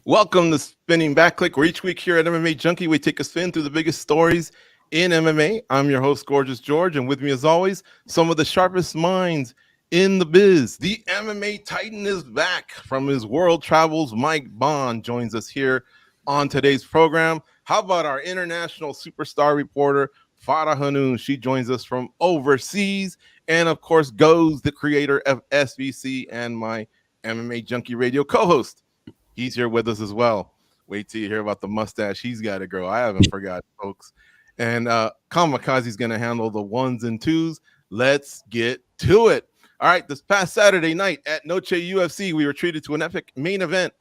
Welcome to Spinning Back Clique, where each week here at MMA Junkie, we take a spin through the biggest stories in MMA. I'm your host, Gorgeous George, and with me, as always, some of the sharpest minds in the biz. The MMA Titan is back from his world travels. Mike Bond joins us here on today's program. How about our international superstar reporter, Farah Hanoun? She joins us from overseas. And, of course, Goes, the creator of SBC and my MMA Junkie radio co-host. He's here with us as well. Wait till you hear about the mustache he's got to grow. I haven't forgotten, folks. And Kamikaze's going to handle the ones and twos. Let's get to it. All right, this past Saturday night at Noche UFC, we were treated to an epic main event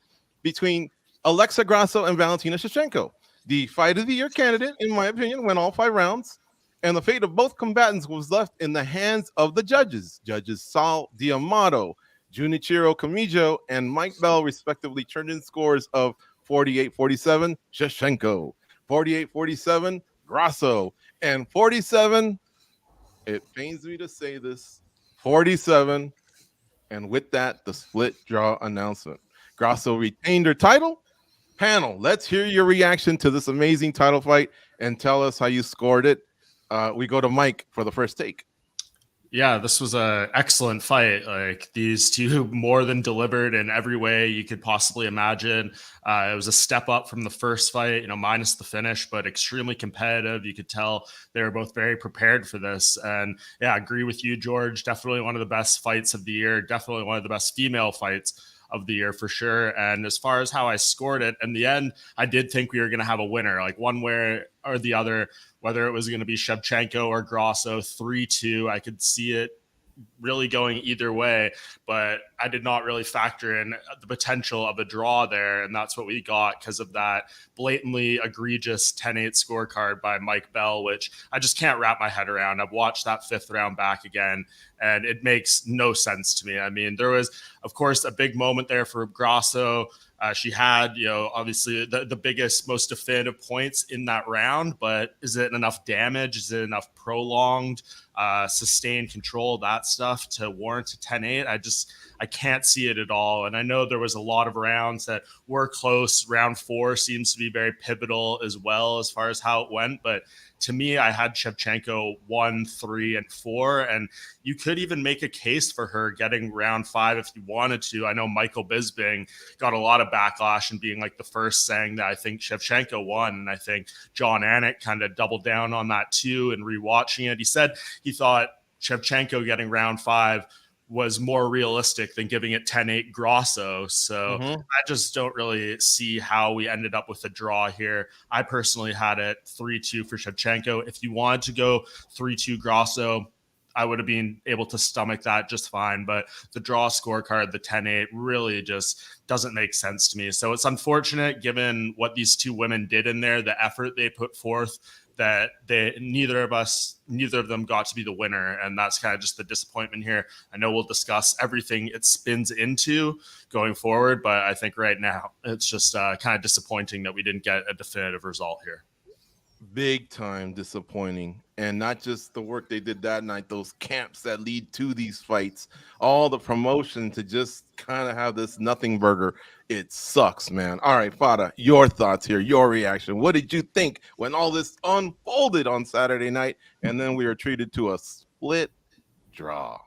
between Alexa Grasso and Valentina Shevchenko. The fight of the year candidate, in my opinion, went all 5 rounds, and the fate of both combatants was left in the hands of the judges. Judges Sal Diamato, Junichiro Kamijo, and Mike Bell respectively turned in scores of 48-47 Shevchenko, 48-47 Grasso, and 47, it pains me to say this, 47, and with that, the split draw announcement. Grasso retained her title. Panel, let's hear your reaction to this amazing title fight and tell us how you scored it. We go to Mike for the first take. Yeah, this was an excellent fight. Like, these two more than delivered in every way you could possibly imagine. It was a step up from the first fight, minus the finish, but extremely competitive. You could tell they were both very prepared for this. And yeah, I agree with you, George. Definitely one of the best fights of the year. Definitely one of the best female fights of the year for sure. And as far as how I scored it, in the end, I did think we were going to have a winner, like one way or the other, whether it was going to be Shevchenko or Grasso, 3-2. I could see it really going either way, but I did not really factor in the potential of a draw there, and that's what we got because of that blatantly egregious 10-8 scorecard by Mike Bell, which I just can't wrap my head around. I've watched that 5th round back again, and it makes no sense to me. I mean, there was, of course, a big moment there for Grasso. She had, obviously the biggest, most definitive points in that round, but is it enough damage? Is it enough prolonged, sustained control, that stuff to warrant a 10-8? I can't see it at all. And I know there was a lot of rounds that were close. Round 4 seems to be very pivotal as well as far as how it went. But to me, I had Shevchenko 1, 3, and 4. And you could even make a case for her getting round 5 if you wanted to. I know Michael Bisping got a lot of backlash and being like the first saying that I think Shevchenko won. And I think John Anik kind of doubled down on that too and rewatching it. He said he thought Shevchenko getting round 5 was more realistic than giving it 10-8 Grasso. So I just don't really see how we ended up with a draw here. I personally had it 3-2 for Shevchenko. If you wanted to go 3-2 Grasso, I would have been able to stomach that just fine. But the draw scorecard, the 10-8, really just doesn't make sense to me. So it's unfortunate given what these two women did in there, the effort they put forth, that neither of them got to be the winner. And that's kind of just the disappointment here. I know we'll discuss everything it spins into going forward, but I think right now it's just kind of disappointing that we didn't get a definitive result here. Big time disappointing. And not just the work they did that night, those camps that lead to these fights, all the promotion to just kind of have this nothing burger. It sucks, man. All right, Fada, your thoughts here, your reaction. What did you think when all this unfolded on Saturday night and then we were treated to a split draw?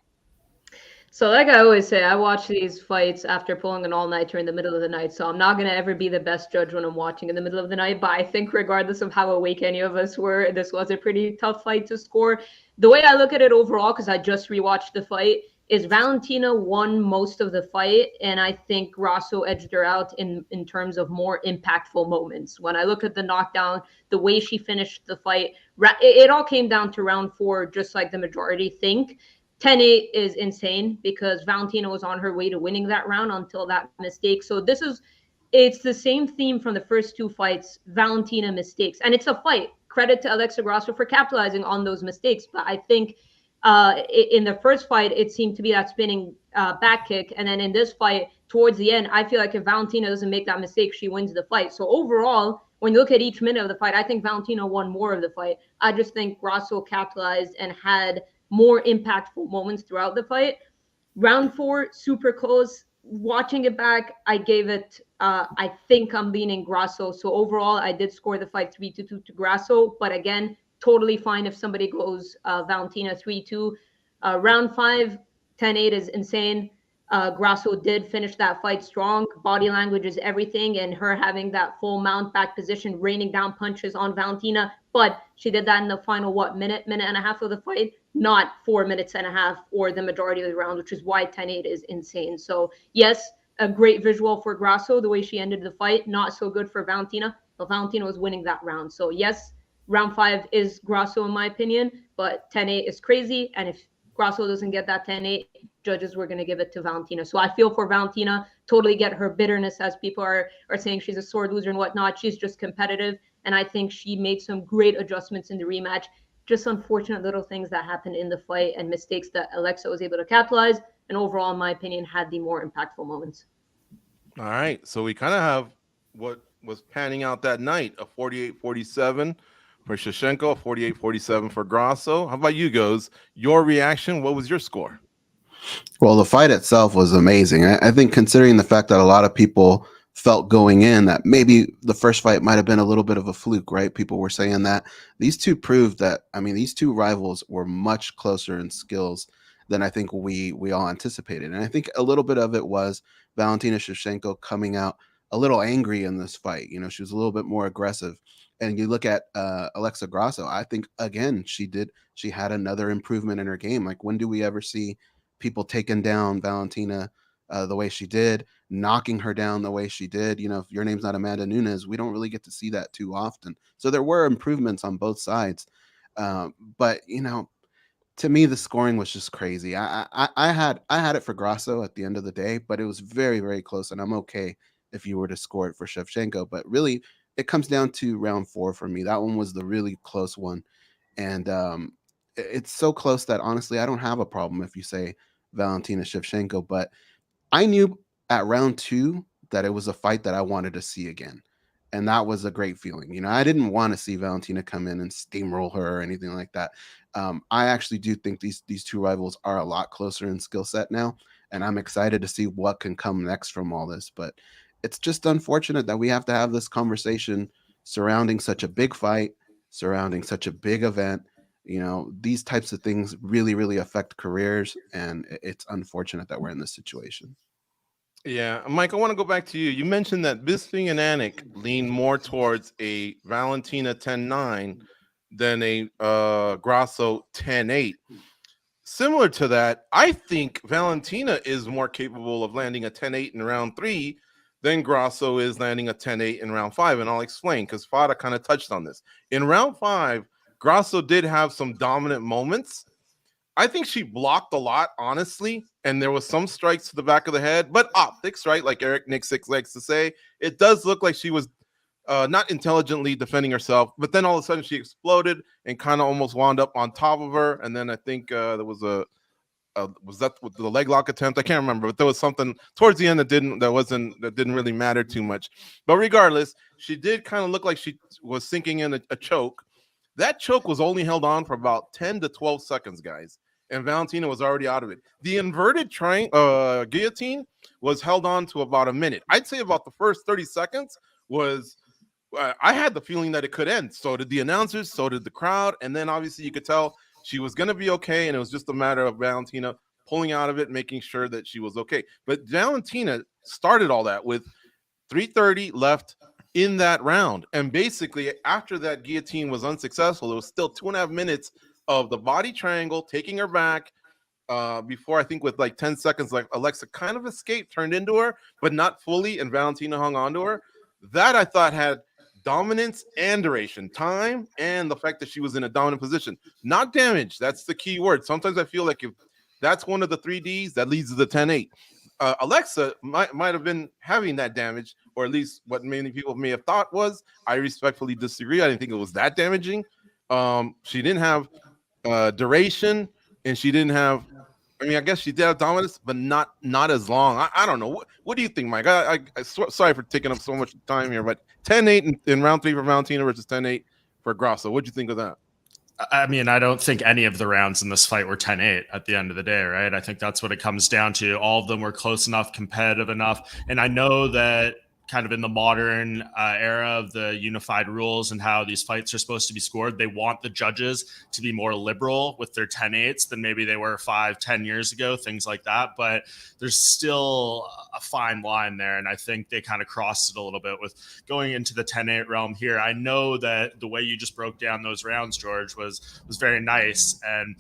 So like I always say, I watch these fights after pulling an all-nighter in the middle of the night, so I'm not going to ever be the best judge when I'm watching in the middle of the night, but I think regardless of how awake any of us were, this was a pretty tough fight to score. The way I look at it overall, because I just rewatched the fight, is Valentina won most of the fight, and I think Grasso edged her out in terms of more impactful moments. When I look at the knockdown, the way she finished the fight, it all came down to round 4, just like the majority think. 10-8 is insane because Valentina was on her way to winning that round until that mistake. So it's the same theme from the first 2 fights, Valentina mistakes. And it's a fight. Credit to Alexa Grasso for capitalizing on those mistakes. But I think in the first fight, it seemed to be that spinning back kick. And then in this fight, towards the end, I feel like if Valentina doesn't make that mistake, she wins the fight. So overall, when you look at each minute of the fight, I think Valentina won more of the fight. I just think Grasso capitalized and had more impactful moments throughout the fight. Round 4, super close. watching it back, I gave it, I think I'm leaning Grasso. So overall, I did score the fight 3-2 to Grasso. But again, totally fine if somebody goes Valentina 3-2. Round 5, 10-8 is insane. Grasso did finish that fight strong. Body language is everything, and her having that full mount back position, raining down punches on Valentina. But she did that in the final, minute and a half of the fight, not 4 minutes and a half or the majority of the round, which is why 10-8 is insane. So yes, a great visual for Grasso, the way she ended the fight. Not so good for Valentina, but Valentina was winning that round. So yes, round 5 is Grasso in my opinion, but 10-8 is crazy. And if Grasso doesn't get that 10-8, judges were going to give it to Valentina. So I feel for Valentina, totally get her bitterness, as people are saying she's a sore loser and whatnot. She's just competitive. And I think she made some great adjustments in the rematch. Just unfortunate little things that happened in the fight and mistakes that Alexa was able to capitalize. And overall, in my opinion, had the more impactful moments. All right. So we kind of have what was panning out that night, a 48-47 for Shevchenko, a 48-47 for Grasso. How about you, Goes? Your reaction? What was your score? Well, the fight itself was amazing. I think considering the fact that a lot of people felt going in that maybe the first fight might have been a little bit of a fluke, right? People were saying that. These two proved that, I mean, these two rivals were much closer in skills than I think we all anticipated. And I think a little bit of it was Valentina Shevchenko coming out a little angry in this fight. You know, she was a little bit more aggressive. And you look at Alexa Grasso, I think, again, she had another improvement in her game. Like, when do we ever see people taking down Valentina the way she did, knocking her down the way she did? You know, if your name's not Amanda Nunes, we don't really get to see that too often. So there were improvements on both sides. But, you know, to me, the scoring was just crazy. I had it for Grasso at the end of the day, but it was very, very close. And I'm okay if you were to score it for Shevchenko. But really, it comes down to round 4 for me. That one was the really close one. And it's so close that, honestly, I don't have a problem if you say Valentina Shevchenko. But I knew at round 2 that it was a fight that I wanted to see again. And that was a great feeling. You know, I didn't want to see Valentina come in and steamroll her or anything like that. I actually do think these two rivals are a lot closer in skill set now. And I'm excited to see what can come next from all this. But it's just unfortunate that we have to have this conversation surrounding such a big fight, surrounding such a big event. You know, these types of things really, really affect careers. And it's unfortunate that we're in this situation. Yeah, Mike, I want to go back to you. You mentioned that Bisping and Anik lean more towards a Valentina 10-9 than a Grasso 10-8. Similar to that, I think Valentina is more capable of landing a 10-8 in round 3 than Grasso is landing a 10-8 in round 5. And I'll explain, because Fada kind of touched on this. In round 5, Grasso did have some dominant moments. I think she blocked a lot, honestly, and there was some strikes to the back of the head, but optics, right? Like Eric Nixick likes to say, it does look like she was not intelligently defending herself, but then all of a sudden she exploded and kind of almost wound up on top of her. And then I think there was was that the leg lock attempt? I can't remember, but there was something towards the end that didn't really matter too much. But regardless, she did kind of look like she was sinking in a choke. That choke was only held on for about 10 to 12 seconds, guys. And Valentina was already out of it. The inverted guillotine was held on to about a minute. I'd say about the first 30 seconds was, I had the feeling that it could end. So did the announcers, so did the crowd. And then obviously you could tell she was going to be okay. And it was just a matter of Valentina pulling out of it, making sure that she was okay. But Valentina started all that with 3:30 left in that round. And basically, after that guillotine was unsuccessful, it was still 2.5 minutes of the body triangle taking her back before, I think with like 10 seconds, like Alexa kind of escaped, turned into her, but not fully, and Valentina hung on to her. That I thought had dominance and duration, time, and the fact that she was in a dominant position. Not damage. That's the key word. Sometimes I feel like if that's one of the 3Ds, that leads to the 10-8. Alexa might have been having that damage, or at least what many people may have thought was. I respectfully disagree. I didn't think it was that damaging. She didn't have duration, and she didn't have, I mean, I guess she did have dominance, but not as long. I don't know. What do you think, Mike? Sorry for taking up so much time here, but 10-8 in round 3 for Valentina versus 10-8 for Grasso. What'd you think of that? I mean, I don't think any of the rounds in this fight were 10-8 at the end of the day, right? I think that's what it comes down to. All of them were close enough, competitive enough. And I know that kind of in the modern era of the unified rules and how these fights are supposed to be scored, they want the judges to be more liberal with their 10-8s than maybe they were 5-10 years ago, things like that. But there's still a fine line there. And I think they kind of crossed it a little bit with going into the 10-8 realm here. I know that the way you just broke down those rounds, George, was very nice. And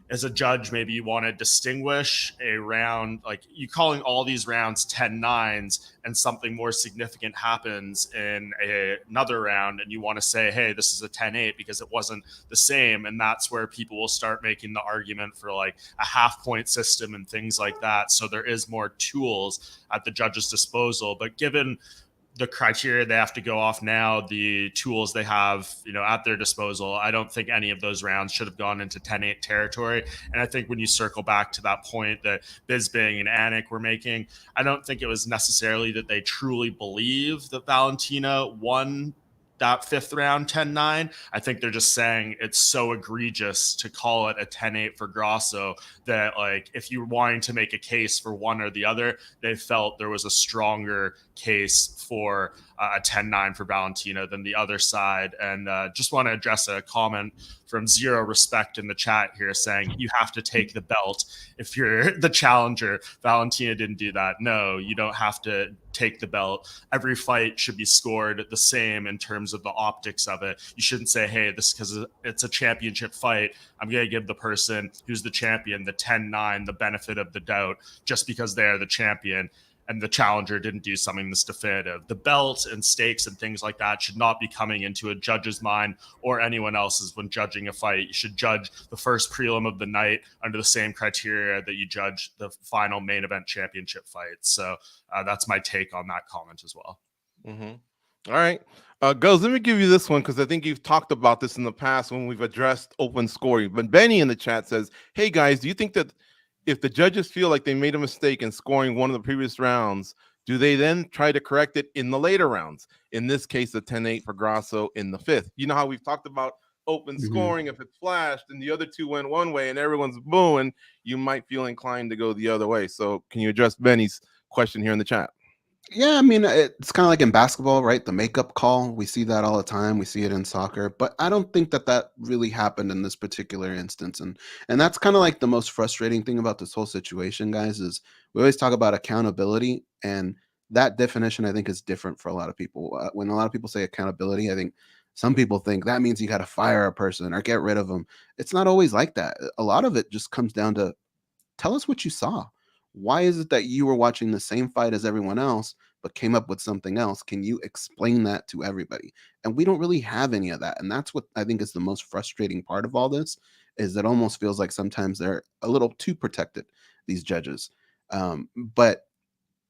as a judge, maybe you want to distinguish a round, like you calling all these rounds 10-9s and something more significant happens in another round. And you want to say, hey, this is a 10-8 because it wasn't the same. And that's where people will start making the argument for like a half point system and things like that. So there is more tools at the judge's disposal. But given the criteria they have to go off now, the tools they have, at their disposal, I don't think any of those rounds should have gone into 10-8 territory. And I think when you circle back to that point that Bisping and Anik were making, I don't think it was necessarily that they truly believe that Valentina won that fifth round 10-9. I think they're just saying it's so egregious to call it a 10-8 for Grasso that, like, if you're wanting to make a case for one or the other, they felt there was a stronger case for a 10-9 for Valentina than the other side. And just want to address a comment from Zero Respect in the chat here saying you have to take the belt if you're the challenger. Valentina didn't do that. No, you don't have to take the belt. Every fight should be scored the same in terms of the optics of it. You shouldn't say, hey, this because it's a championship fight, I'm going to give the person who's the champion the 10-9, the benefit of the doubt, just because they're the champion and the challenger didn't do something that's definitive. The belt and stakes and things like that should not be coming into a judge's mind or anyone else's when judging a fight. You should judge the first prelim of the night under the same criteria that you judge the final main event championship fight. So that's my take on that comment as well. Mm-hmm. All right. Goes, let me give you this one because I think you've talked about this in the past when we've addressed open scoring. But Benny in the chat says, hey, guys, do you think that if the judges feel like they made a mistake in scoring one of the previous rounds, do they then try to correct it in the later rounds? In this case, the 10-8 for Grasso in the fifth. You know how we've talked about open scoring. If it flashed and the other two went one way and everyone's booing, you might feel inclined to go the other way. So can you address Benny's question here in the chat? Yeah, I mean, it's kind of like in basketball, right? The makeup call, we see that all the time. We see it in soccer, but I don't think that really happened in this particular instance. And that's kind of like the most frustrating thing about this whole situation, guys, is we always talk about accountability, and that definition, I think, is different for a lot of people. When a lot of people say accountability, I think some people think that means you got to fire a person or get rid of them. It's not always like that. A lot of it just comes down to tell us what you saw. Why is it that you were watching the same fight as everyone else, but came up with something else? Can you explain that to everybody? And we don't really have any of that. And that's what I think is the most frustrating part of all this, is it almost feels like sometimes they're a little too protected, these judges. But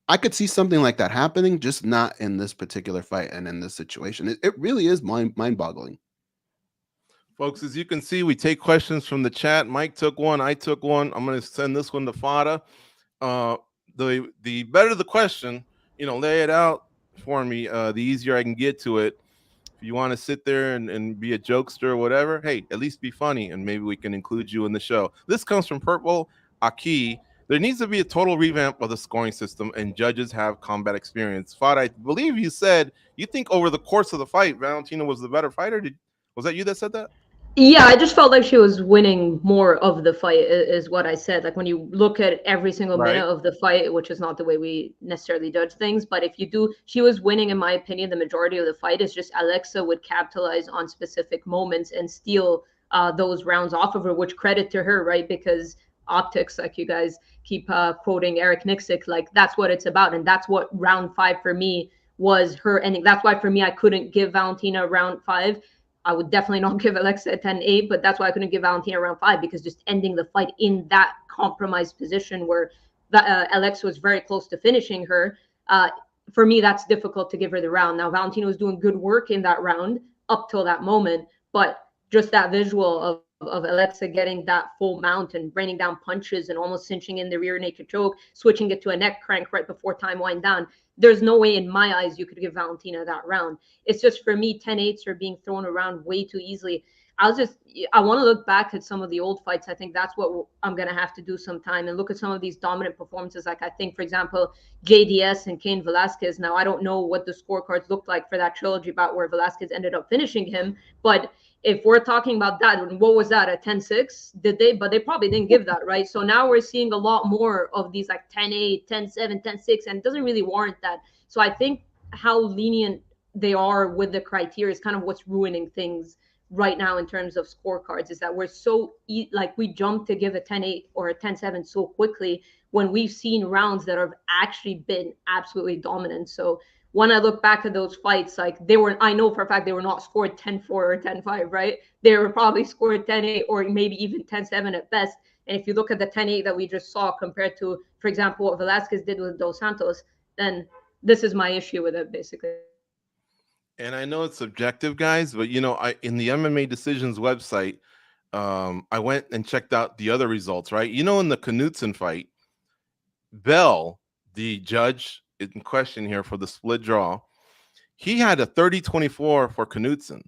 I could see something like that happening, just not in this particular fight and in this situation. It really is mind-boggling. Folks, as you can see, we take questions from the chat. Mike took one. I took one. I'm going to send this one to Fada. The better the question, lay it out for me, the easier I can get to it. If you want to sit there and be a jokester or whatever, hey, at least be funny, and maybe we can include you in the show. This comes from Purple Aki. There needs to be a total revamp of the scoring system, and judges have combat experience. Fada, I believe you said you think over the course of the fight, Valentina was the better fighter. Was that you that said that? Yeah, I just felt like she was winning more of the fight, is what I said. Like when you look at every single minute of the fight, which is not the way we necessarily judge things, but if you do, she was winning, in my opinion, the majority of the fight. Is just Alexa would capitalize on specific moments and steal those rounds off of her, which credit to her, right? Because optics, like you guys keep quoting Eric Nixick, like that's what it's about. And that's what round 5 for me was her ending. That's why for me, I couldn't give Valentina round 5. I would definitely not give Alexa a 10-8, but that's why I couldn't give Valentina round 5, because just ending the fight in that compromised position where Alexa was very close to finishing her, for me, that's difficult to give her the round. Now, Valentina was doing good work in that round up till that moment, but just that visual of Alexa getting that full mount and raining down punches and almost cinching in the rear naked choke, switching it to a neck crank right before time wind down. There's no way in my eyes you could give Valentina that round. It's just, for me, 10-8s are being thrown around way too easily. I want to look back at some of the old fights. I think that's what I'm going to have to do sometime, and look at some of these dominant performances. Like, I think, for example, JDS and Cain Velasquez. Now, I don't know what the scorecards looked like for that trilogy bout where Velasquez ended up finishing him, but if we're talking about that, what was that, a 10-6? But they probably didn't give that, right? So now we're seeing a lot more of these like 10-8, 10-7, 10-6, and it doesn't really warrant that. So I think how lenient they are with the criteria is kind of what's ruining things right now in terms of scorecards, is that we're so like we jump to give a 10-8 or a 10-7 so quickly when we've seen rounds that have actually been absolutely dominant. So when I look back at those fights, like I know for a fact they were not scored 10-4 or 10-5, right? They were probably scored 10-8 or maybe even 10-7 at best. And if you look at the 10-8 that we just saw compared to, for example, what Velasquez did with Dos Santos, then this is my issue with it, basically. And I know it's subjective, guys, but in the MMA Decisions website, I went and checked out the other results, right? In the Knudsen fight, Bell, the judge in question here for the split draw, he had a 30-24 for Knudsen.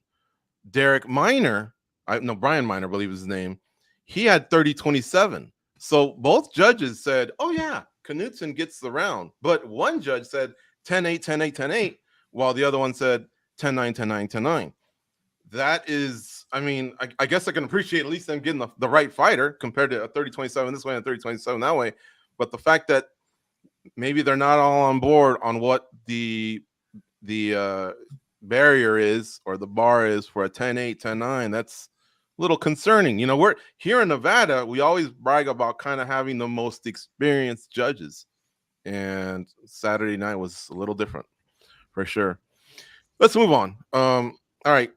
Derek Miner, Brian Miner, I believe is his name, he had 30-27. So both judges said, oh yeah, Knudsen gets the round. But one judge said 10-8, 10-8, 10-8, while the other one said 10-9, 10-9, 10-9. That is, I guess I can appreciate at least them getting the right fighter compared to a 30-27 this way and 30-27 that way. But the fact that maybe they're not all on board on what the barrier is or the bar is for a 10-8, 10-9, that's a little concerning. We're here in Nevada, we always brag about kind of having the most experienced judges, and Saturday night was a little different for sure. Let's move on. All right,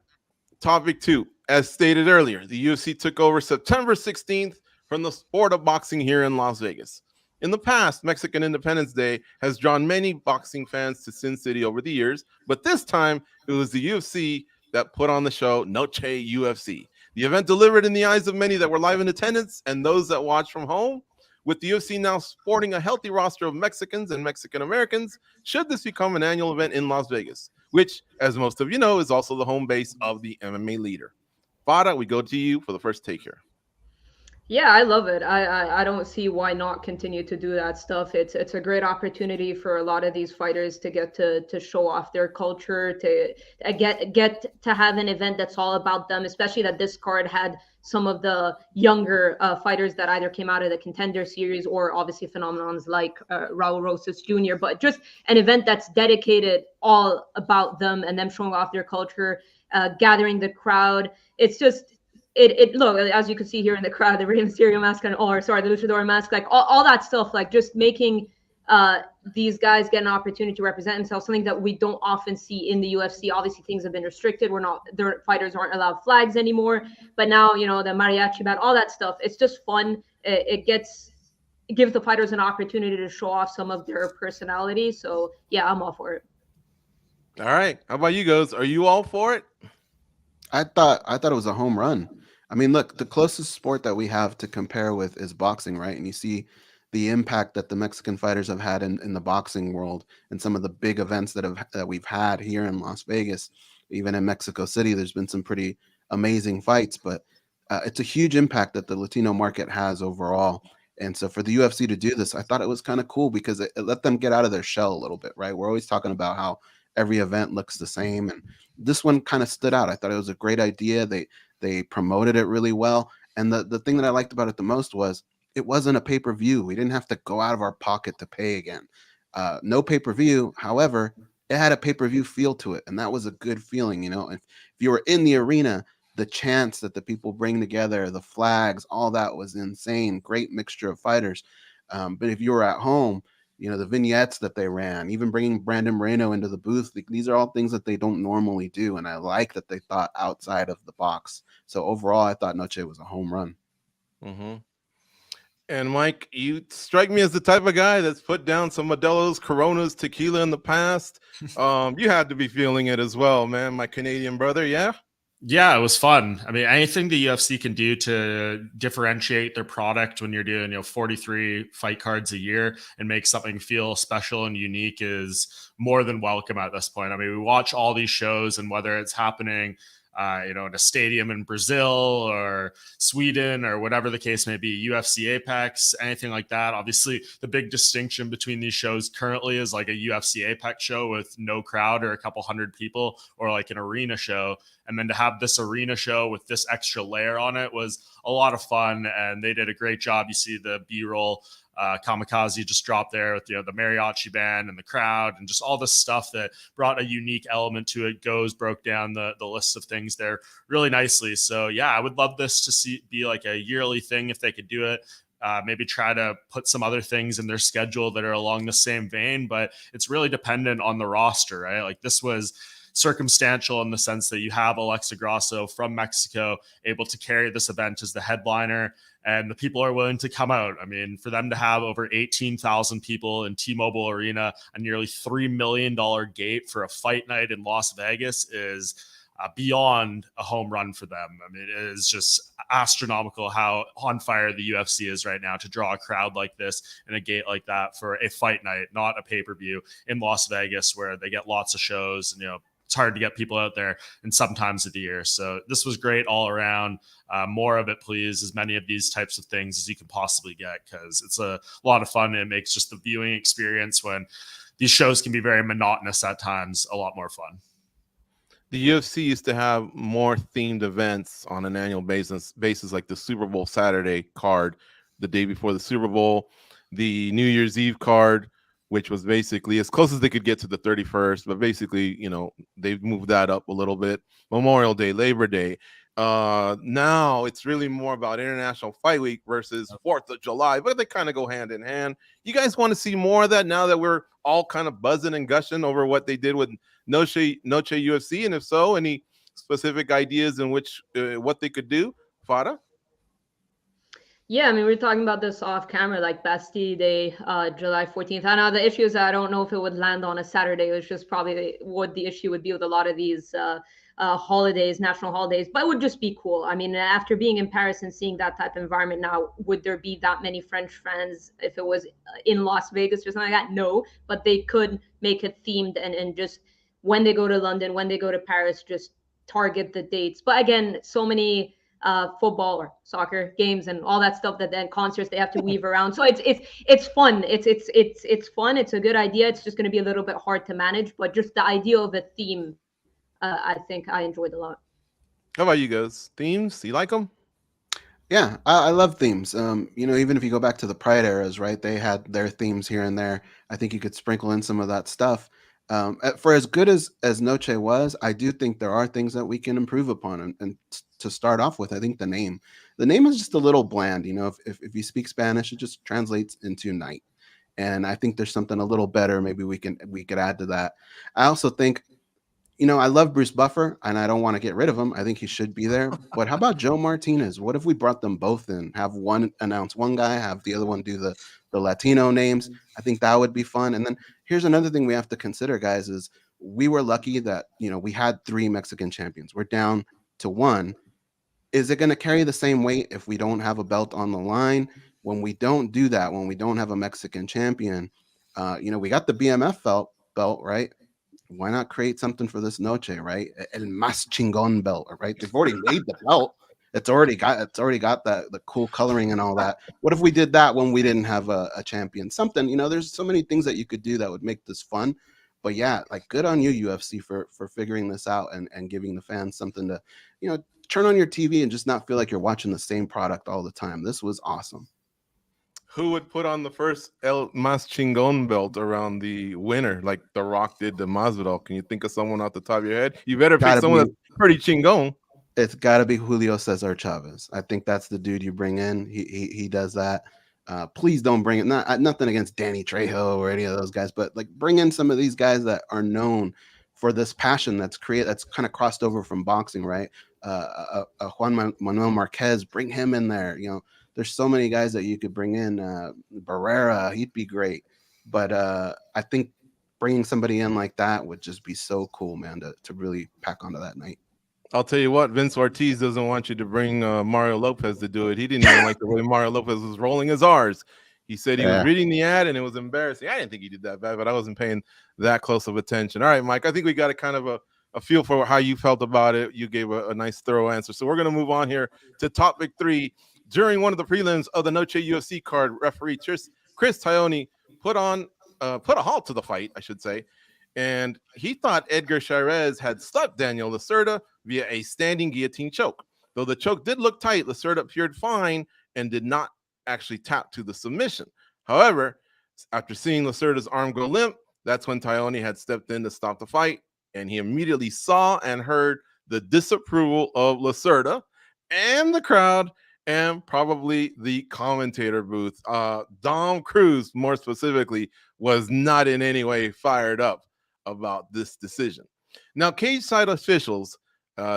topic 2. As stated earlier, the UFC took over September 16th from the sport of boxing here in Las Vegas. In the past, Mexican Independence Day has drawn many boxing fans to Sin City over the years, but this time it was the UFC that put on the show Noche UFC. The event delivered in the eyes of many that were live in attendance and those that watched from home. With the UFC now sporting a healthy roster of Mexicans and Mexican Americans, should this become an annual event in Las Vegas, which, as most of you know, is also the home base of the MMA leader. Fada, we go to you for the first take here. Yeah, I love it. I don't see why not continue to do that stuff. It's a great opportunity for a lot of these fighters to get to show off their culture, to get to have an event that's all about them, especially that this card had some of the younger fighters that either came out of the Contender Series or obviously phenomenons like Raul Rosas Jr., but just an event that's dedicated all about them and them showing off their culture, gathering the crowd. It's just it look, as you can see here in the crowd, the Rey Mysterio mask and the Luchador mask, like all that stuff, like just making these guys get an opportunity to represent themselves, something that we don't often see in the UFC. Obviously things have been restricted. Their fighters aren't allowed flags anymore, but now, the mariachi band, all that stuff, it's just fun. It gives the fighters an opportunity to show off some of their personality. So yeah, I'm all for it. All right, how about you guys? Are you all for it? I thought it was a home run. Look, the closest sport that we have to compare with is boxing, right? And you see the impact that the Mexican fighters have had in the boxing world and some of the big events that we've had here in Las Vegas. Even in Mexico City, there's been some pretty amazing fights, but it's a huge impact that the Latino market has overall. And so for the UFC to do this, I thought it was kind of cool because it let them get out of their shell a little bit, right? We're always talking about how every event looks the same, and this one kind of stood out. I thought it was a great idea. They promoted it really well. And the thing that I liked about it the most was it wasn't a pay-per-view. We didn't have to go out of our pocket to pay again. No pay-per-view. However, it had a pay-per-view feel to it. And that was a good feeling. If you were in the arena, the chants that the people bring together, the flags, all that was insane. Great mixture of fighters. But if you were at home, the vignettes that they ran, even bringing Brandon Moreno into the booth, these are all things that they don't normally do. And I like that they thought outside of the box. So overall, I thought Noche was a home run. Mm-hmm. And Mike, you strike me as the type of guy that's put down some Modelo's, Coronas, tequila in the past. You had to be feeling it as well, man. My Canadian brother. Yeah. Yeah, it was fun. Anything the UFC can do to differentiate their product when you're doing, 43 fight cards a year and make something feel special and unique is more than welcome at this point. We watch all these shows, and whether it's happening in a stadium in Brazil or Sweden or whatever the case may be, UFC Apex, anything like that. Obviously, the big distinction between these shows currently is like a UFC Apex show with no crowd or a couple hundred people, or like an arena show. And then to have this arena show with this extra layer on it was a lot of fun, and they did a great job. You see the B-roll Kamikaze just dropped there with the mariachi band and the crowd and just all this stuff that brought a unique element to it. Broke down the list of things there really nicely. So yeah, I would love this to be like a yearly thing if they could do it. Maybe try to put some other things in their schedule that are along the same vein, but it's really dependent on the roster, right? Like this was circumstantial in the sense that you have Alexa Grasso from Mexico able to carry this event as the headliner, and the people are willing to come out. I mean, for them to have over 18,000 people in T-Mobile Arena, a nearly $3 million gate for a fight night in Las Vegas is beyond a home run for them. I mean, it is just astronomical how on fire the UFC is right now to draw a crowd like this and a gate like that for a fight night, not a pay-per-view in Las Vegas where they get lots of shows and, it's hard to get people out there and sometimes of the year. So this was great all around. More of it, please, as many of these types of things as you can possibly get, because it's a lot of fun. And it makes just the viewing experience when these shows can be very monotonous at times a lot more fun. The UFC used to have more themed events on an annual basis like the Super Bowl Saturday card the day before the Super Bowl, the New Year's Eve card, which was basically as close as they could get to the 31st, but basically, they've moved that up a little bit. Memorial Day, Labor Day. Now it's really more about International Fight Week versus 4th of July, but they kind of go hand in hand. You guys want to see more of that now that we're all kind of buzzing and gushing over what they did with Noche UFC? And if so, any specific ideas in which what they could do? Fada? Yeah, I mean, we were talking about this off camera, like Bastille Day, July 14th. I know the issue is that I don't know if it would land on a Saturday. It was just probably what the issue would be with a lot of these holidays, national holidays, but it would just be cool. I mean, after being in Paris and seeing that type of environment now, would there be that many French fans if it was in Las Vegas or something like that? No, but they could make it themed and just when they go to London, when they go to Paris, just target the dates. But again, so many football or soccer games and all that stuff that then concerts they have to weave around. So it's fun. It's fun. It's a good idea. It's just going to be a little bit hard to manage, but just the idea of a theme, I think I enjoyed a lot. How about you guys? Themes? You like them? Yeah, I love themes. Even if you go back to the Pride eras, right? They had their themes here and there. I think you could sprinkle in some of that stuff. For as good as Noche was, I do think there are things that we can improve upon. And to start off with, I think the name is just a little bland. If you speak Spanish, it just translates into night. And I think there's something a little better. Maybe we could add to that. I also think, I love Bruce Buffer and I don't want to get rid of him. I think he should be there. But how about Joe Martinez? What if we brought them both in? Have one announce one guy, have the other one do the Latino names. I think that would be fun. And then here's another thing we have to consider, guys, is we were lucky that, we had 3 Mexican champions. We're down to 1. Is it going to carry the same weight if we don't have a belt on the line? When we don't do that, when we don't have a Mexican champion, we got the BMF belt, right? Why not create something for this Noche, right? El Más Chingón belt, right? They've already made the belt. It's already got the cool coloring and all that. What if we did that when we didn't have a champion? Something, there's so many things that you could do that would make this fun. But yeah, like good on you, UFC, for figuring this out and giving the fans something to, turn on your TV and just not feel like you're watching the same product all the time. This was awesome. Who would put on the first El Más Chingón belt around the winner, like The Rock did to Masvidal? Can you think of someone off the top of your head? You better pick someone that's pretty chingón. It's got to be Julio Cesar Chavez. I think that's the dude you bring in. He does that. Please don't bring it. Nothing against Danny Trejo or any of those guys, but like bring in some of these guys that are known for this passion that's kind of crossed over from boxing, right? Juan Manuel Marquez, bring him in there. There's so many guys that you could bring in. Barrera, he'd be great. But I think bringing somebody in like that would just be so cool, man, to really pack onto that night. I'll tell you what, Vince Ortiz doesn't want you to bring Mario Lopez to do it. He didn't even like the way Mario Lopez was rolling his R's. He said he was reading the ad and it was embarrassing. I didn't think he did that bad, but I wasn't paying that close of attention. All right, Mike, I think we got a kind of a a feel for how you felt about it. You gave a nice, thorough answer. So we're going to move on here to topic 3. During one of the prelims of the Noche UFC card, referee Chris Tognoni put a halt to the fight, I should say, and he thought Edgar Chairez had stuck Daniel Lacerda via a standing guillotine choke. Though the choke did look tight, Lacerda appeared fine and did not actually tap to the submission. However, after seeing Lacerda's arm go limp, that's when Tognoni had stepped in to stop the fight, and he immediately saw and heard the disapproval of Lacerda and the crowd and probably the commentator booth. Dom Cruz, more specifically, was not in any way fired up about this decision. Now, cage side officials,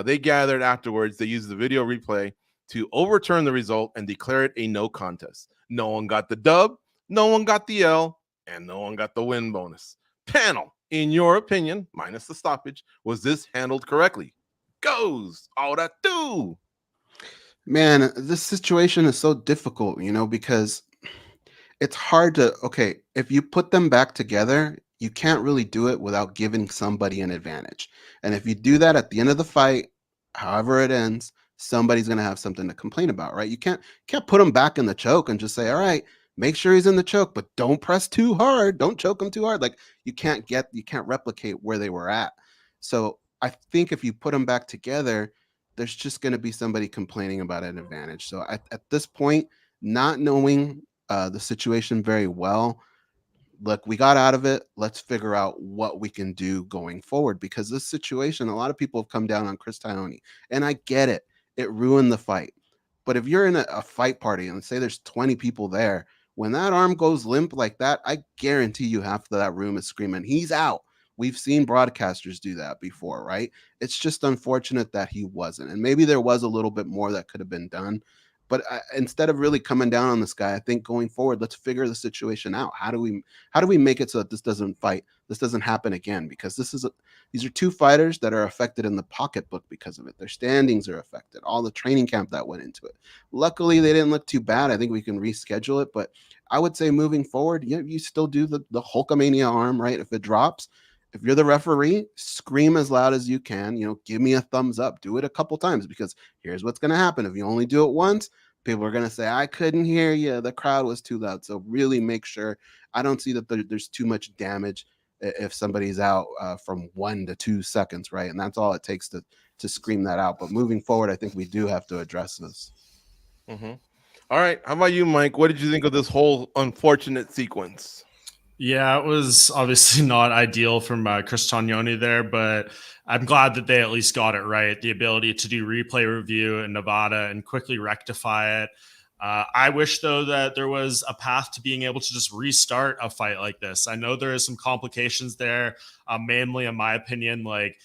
they gathered afterwards. They used the video replay to overturn the result and declare it a no contest. No one got the dub, no one got the L, and no one got the win bonus. Panel, in your opinion, minus the stoppage, was this handled correctly? Goes all that do. Man, this situation is so difficult, because it's hard to, okay, if you put them back together, you can't really do it without giving somebody an advantage. And if you do that at the end of the fight, however it ends, somebody's going to have something to complain about, right? You can't put them back in the choke and just say, all right, make sure he's in the choke, but don't press too hard. Don't choke him too hard. Like you can't replicate where they were at. So I think if you put them back together, there's just going to be somebody complaining about an advantage. So at this point, not knowing the situation very well, look, we got out of it. Let's figure out what we can do going forward, because this situation, a lot of people have come down on Chris Tognoni, and I get it. It ruined the fight. But if you're in a fight party and say there's 20 people there, when that arm goes limp like that, I guarantee you half of that room is screaming, he's out. We've seen broadcasters do that before, right? It's just unfortunate that he wasn't. And maybe there was a little bit more that could have been done. But instead of really coming down on this guy, I think going forward, let's figure the situation out. How do we make it so that this doesn't happen again? Because these are two fighters that are affected in the pocketbook because of it. Their standings are affected. All the training camp that went into it. Luckily, they didn't look too bad. I think we can reschedule it. But I would say moving forward, you still do the Hulkamania arm, right? If it drops, if you're the referee, scream as loud as you can, give me a thumbs up, do it a couple times, because here's what's going to happen. If you only do it once, people are going to say, I couldn't hear you. The crowd was too loud. So really make sure. I don't see that there's too much damage if somebody's out from 1 to 2 seconds, right? And that's all it takes to scream that out. But moving forward, I think we do have to address this. Mm-hmm. All right. How about you, Mike? What did you think of this whole unfortunate sequence? Yeah, it was obviously not ideal from Chris Tognoni there, but I'm glad that they at least got it right. The ability to do replay review in Nevada and quickly rectify it. I wish, though, that there was a path to being able to just restart a fight like this. I know there is some complications there, mainly, in my opinion, like,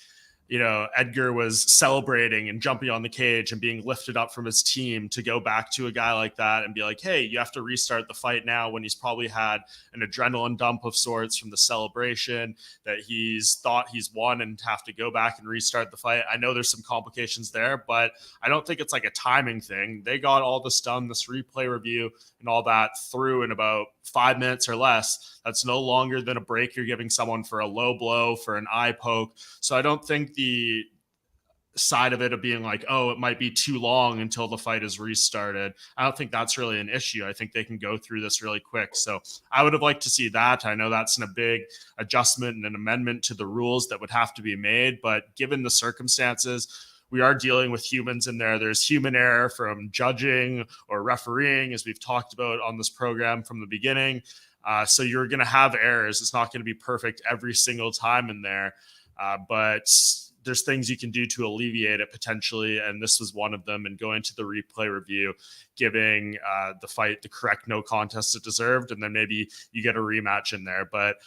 Edgar was celebrating and jumping on the cage and being lifted up from his team to go back to a guy like that and be like, hey, you have to restart the fight now, when he's probably had an adrenaline dump of sorts from the celebration, that he's thought he's won and have to go back and restart the fight. I know there's some complications there, but I don't think it's like a timing thing. They got all this done, this replay review and all that, through in about 5 minutes or less. That's no longer than a break you're giving someone for a low blow, for an eye poke. So I don't think the side of it of being like, oh, it might be too long until the fight is restarted, I don't think that's really an issue. I think they can go through this really quick. So I would have liked to see that. I know that's a big adjustment and an amendment to the rules that would have to be made, but given the circumstances, we are dealing with humans in there. There's human error from judging or refereeing, as we've talked about on this program from the beginning. So you're going to have errors. It's not going to be perfect every single time in there, but there's things you can do to alleviate it potentially, and this was one of them. And going to the replay review, giving the fight the correct no contest it deserved, and then maybe you get a rematch in there. But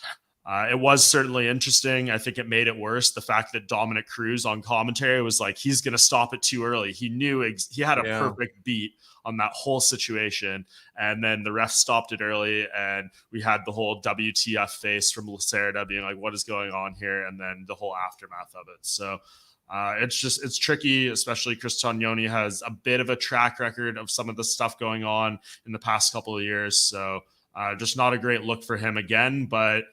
it was certainly interesting. I think it made it worse, the fact that Dominic Cruz on commentary was like, he's going to stop it too early. He knew he had a perfect beat on that whole situation. And then the ref stopped it early, and we had the whole WTF face from Lacerda being like, what is going on here? And then the whole aftermath of it. So it's tricky, especially Chris Tognoni has a bit of a track record of some of the stuff going on in the past couple of years. So just not a great look for him again, but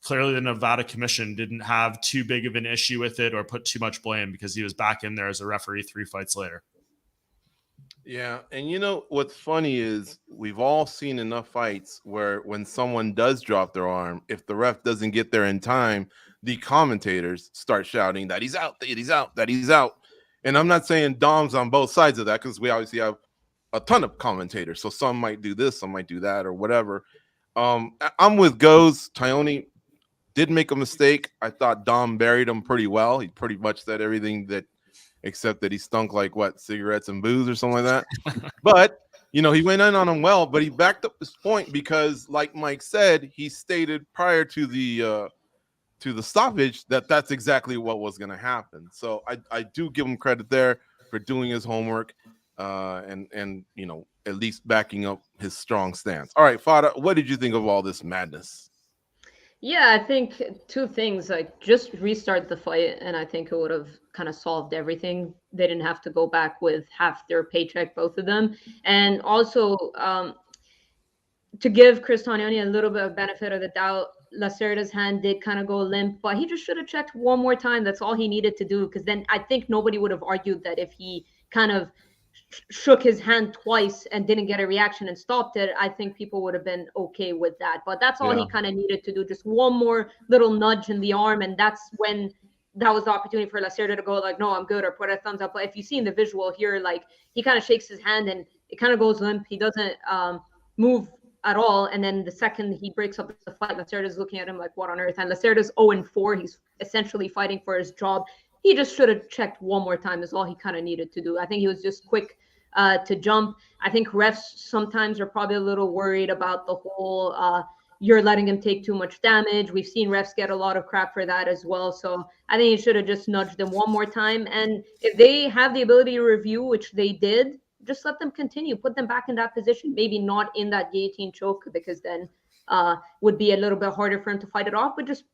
clearly the Nevada Commission didn't have too big of an issue with it or put too much blame because he was back in there as a referee 3 fights later. Yeah, and you know what's funny is we've all seen enough fights where when someone does drop their arm, if the ref doesn't get there in time, the commentators start shouting that he's out, that he's out, that he's out. And I'm not saying Dom's on both sides of that because we obviously have a ton of commentators. So some might do this, some might do that, or whatever. I'm with Goes. Tognoni did make a mistake. I thought Dom buried him pretty well. He pretty much said everything that, except that he stunk like what, cigarettes and booze or something like that. But you know, he went in on him well, but he backed up his point because, like Mike said, he stated prior to the stoppage that that's exactly what was going to happen. So I do give him credit there for doing his homework and you know, at least backing up his strong stance. All right, Fada, what did you think of all this madness? Yeah, I think two things, like just restart the fight, and I think it would have kind of solved everything. They didn't have to go back with half their paycheck, both of them. And also to give Chris Tognoni a little bit of benefit of the doubt, Lacerda's hand did kind of go limp, but he just should have checked one more time. That's all he needed to do, because then I think nobody would have argued that if he kind of shook his hand twice and didn't get a reaction and stopped it. I think people would have been okay with that. But that's all he kind of needed to do, just one more little nudge in the arm, and that's when that was the opportunity for Lacerda to go like, no, I'm good, or put a thumbs up. But if you see in the visual here, like he kind of shakes his hand and it kind of goes limp. He doesn't move at all. And then the second he breaks up the fight, Lacerda's looking at him like, what on earth? And Lacerda's 0-4. He's essentially fighting for his job. He just should have checked one more time is all he kind of needed to do. I think he was just quick to jump. I think refs sometimes are probably a little worried about the whole you're letting him take too much damage. We've seen refs get a lot of crap for that as well. So I think he should have just nudged them one more time. And if they have the ability to review, which they did, just let them continue. Put them back in that position. Maybe not in that guillotine choke, because then would be a little bit harder for him to fight it off, but just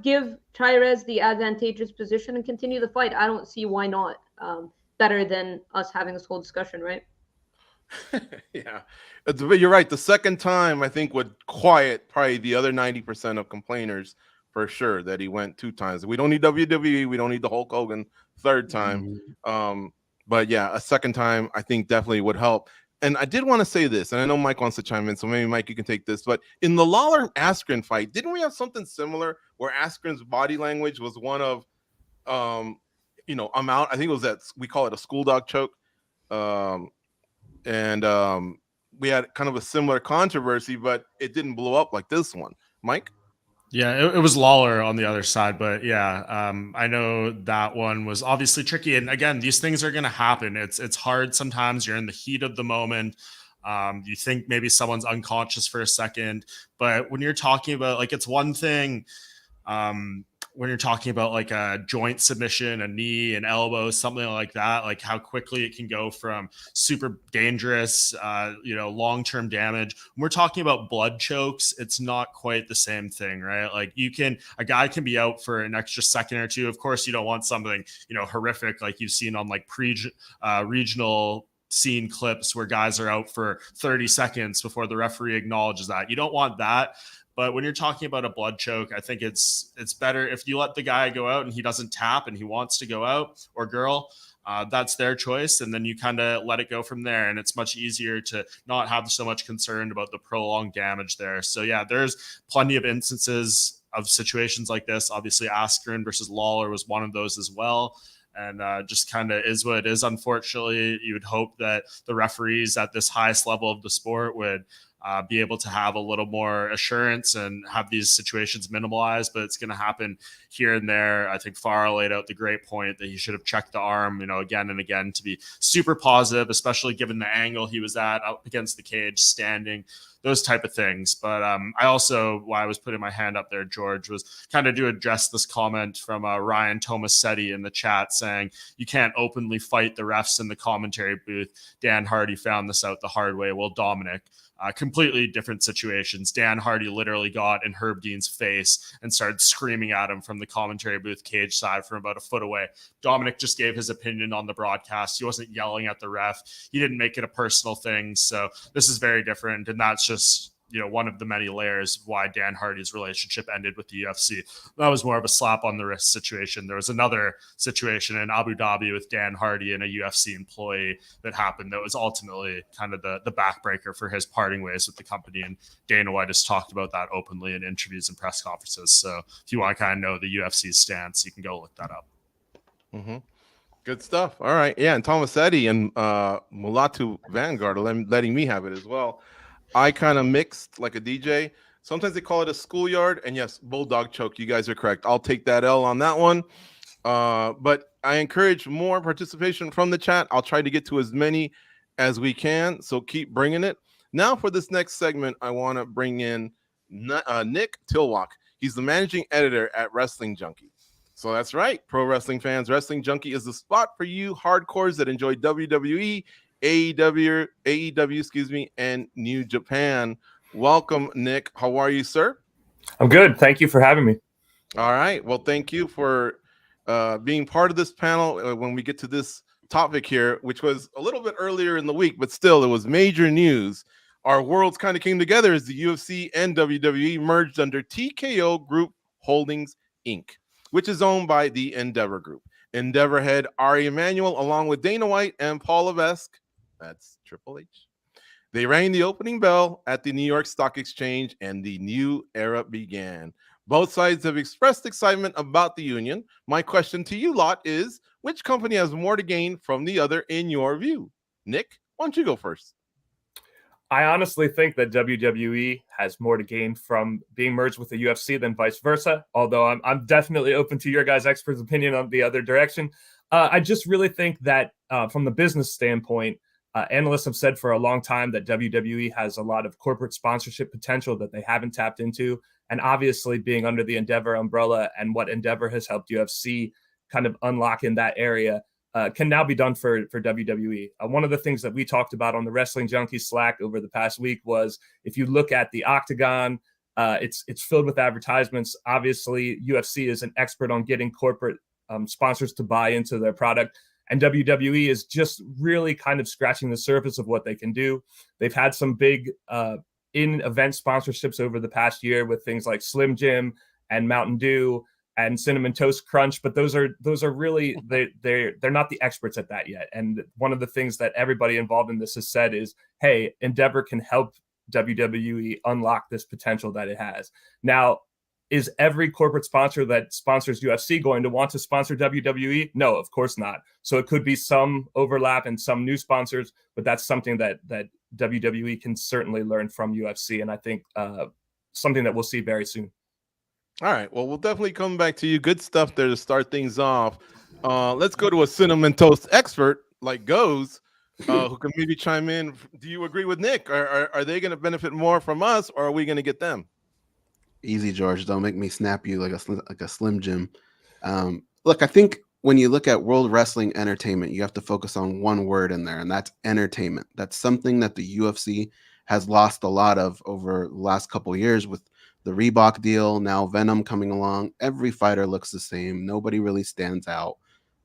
give Chairez the advantageous position and continue the fight. I don't see why not. Better than us having this whole discussion, right? Yeah, but you're right. The second time, I think, would quiet probably the other 90% of complainers for sure that he went 2 times. We don't need WWE. We don't need the Hulk Hogan third time. But yeah, a second time, I think definitely would help. And I did want to say this, and I know Mike wants to chime in, so maybe Mike, you can take this. But in the Lawler-Askren fight, didn't we have something similar where Askren's body language was one of, you know, I'm out. I think it was that we call it a school dog choke. And we had kind of a similar controversy, but it didn't blow up like this one. Mike? Yeah, it was Lawler on the other side, but yeah, I know that one was obviously tricky. And again, these things are going to happen. It's hard sometimes. You're in the heat of the moment. You think maybe someone's unconscious for a second, but when you're talking about, like, it's one thing when you're talking about like a joint submission, a knee, an elbow, something like that, like how quickly it can go from super dangerous, long-term damage. When we're talking about blood chokes, it's not quite the same thing, right? Like a guy can be out for an extra second or two. Of course, you don't want something, horrific like you've seen on like regional scene clips where guys are out for 30 seconds before the referee acknowledges that. You don't want that. But when you're talking about a blood choke, I think it's better if you let the guy go out and he doesn't tap and he wants to go out, or girl, that's their choice. And then you kind of let it go from there. And it's much easier to not have so much concern about the prolonged damage there. So yeah, there's plenty of instances of situations like this. Obviously, Askren versus Lawler was one of those as well. And just kind of is what it is. Unfortunately, you would hope that the referees at this highest level of the sport would be able to have a little more assurance and have these situations minimalized, but it's going to happen here and there. I think Farah laid out the great point that he should have checked the arm, again and again to be super positive, especially given the angle he was at up against the cage, standing, those type of things. But I also, why I was putting my hand up there, George, was kind of to address this comment from Ryan Tomasetti in the chat saying you can't openly fight the refs in the commentary booth. Dan Hardy found this out the hard way. Well, Dominic, completely different situations. Dan Hardy literally got in Herb Dean's face and started screaming at him from the commentary booth cage side from about a foot away. Dominic just gave his opinion on the broadcast. He wasn't yelling at the ref. He didn't make it a personal thing. So this is very different. And that's just one of the many layers of why Dan Hardy's relationship ended with the UFC. That was more of a slap on the wrist situation. There was another situation in Abu Dhabi with Dan Hardy and a UFC employee that happened that was ultimately kind of the backbreaker for his parting ways with the company. And Dana White has talked about that openly in interviews and press conferences. So if you want to kind of know the UFC's stance, you can go look that up. Mm-hmm. Good stuff. All right. Yeah. And Thomas Eddy and Mulatu Vanguard are letting me have it as well. I kind of mixed like a DJ. Sometimes they call it a schoolyard. And yes, bulldog choke. You guys are correct. I'll take that L on that one. But I encourage more participation from the chat. I'll try to get to as many as we can. So keep bringing it. Now for this next segment, I want to bring in Nick Tilwalk. He's the managing editor at Wrestling Junkie. So that's right, pro wrestling fans. Wrestling Junkie is the spot for you hardcores that enjoy WWE, AEW, and New Japan. Welcome, Nick. How are you, sir? I'm good. Thank you for having me. All right. Well, thank you for being part of this panel when we get to this topic here, which was a little bit earlier in the week, but still it was major news. Our worlds kind of came together as the UFC and WWE merged under TKO Group Holdings, Inc., which is owned by the Endeavor Group. Endeavor head Ari Emanuel, along with Dana White and Paul Levesque, that's Triple H. They rang the opening bell at the New York Stock Exchange, and the new era began. Both sides have expressed excitement about the union. My question to you lot is, which company has more to gain from the other in your view? Nick, why don't you go first? I honestly think that WWE has more to gain from being merged with the UFC than vice versa, although I'm definitely open to your guys' experts' opinion on the other direction. I just really think that from the business standpoint, analysts have said for a long time that WWE has a lot of corporate sponsorship potential that they haven't tapped into. And obviously being under the Endeavor umbrella and what Endeavor has helped UFC kind of unlock in that area can now be done for WWE. One of the things that we talked about on the Wrestling Junkie Slack over the past week was if you look at the Octagon, it's filled with advertisements. Obviously, UFC is an expert on getting corporate sponsors to buy into their product. And WWE is just really kind of scratching the surface of what they can do. They've had some big in-event sponsorships over the past year with things like Slim Jim and Mountain Dew and Cinnamon Toast Crunch, but those are really they're not the experts at that yet. And one of the things that everybody involved in this has said is, hey, Endeavor can help WWE unlock this potential that it has. Now, is every corporate sponsor that sponsors UFC going to want to sponsor WWE? No, of course not. So it could be some overlap and some new sponsors, but that's something that WWE can certainly learn from UFC, and I think something that we'll see very soon. All right. Well, we'll definitely come back to you. Good stuff there to start things off. Let's go to a cinnamon toast expert like Goes, who can maybe chime in. Do you agree with Nick? Are they going to benefit more from us, or are we going to get them? Easy, George. Don't make me snap you like a Slim Jim. Look, I think when you look at World Wrestling Entertainment, you have to focus on one word in there, and that's entertainment. That's something that the UFC has lost a lot of over the last couple of years with the Reebok deal, now Venom coming along. Every fighter looks the same. Nobody really stands out.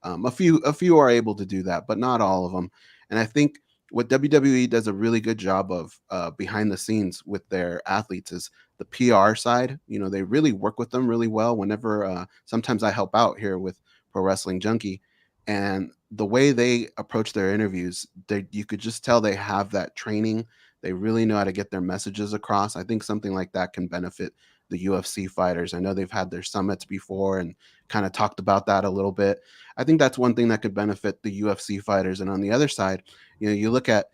A few are able to do that, but not all of them. And I think what WWE does a really good job of behind the scenes with their athletes is the PR side. You know, they really work with them really well. Whenever sometimes I help out here with Pro Wrestling Junkie, and the way they approach their interviews, you could just tell they have that training. They really know how to get their messages across. I think something like that can benefit the UFC fighters. I know they've had their summits before and kind of talked about that a little bit. I think that's one thing that could benefit the UFC fighters. And on the other side, you know, you look at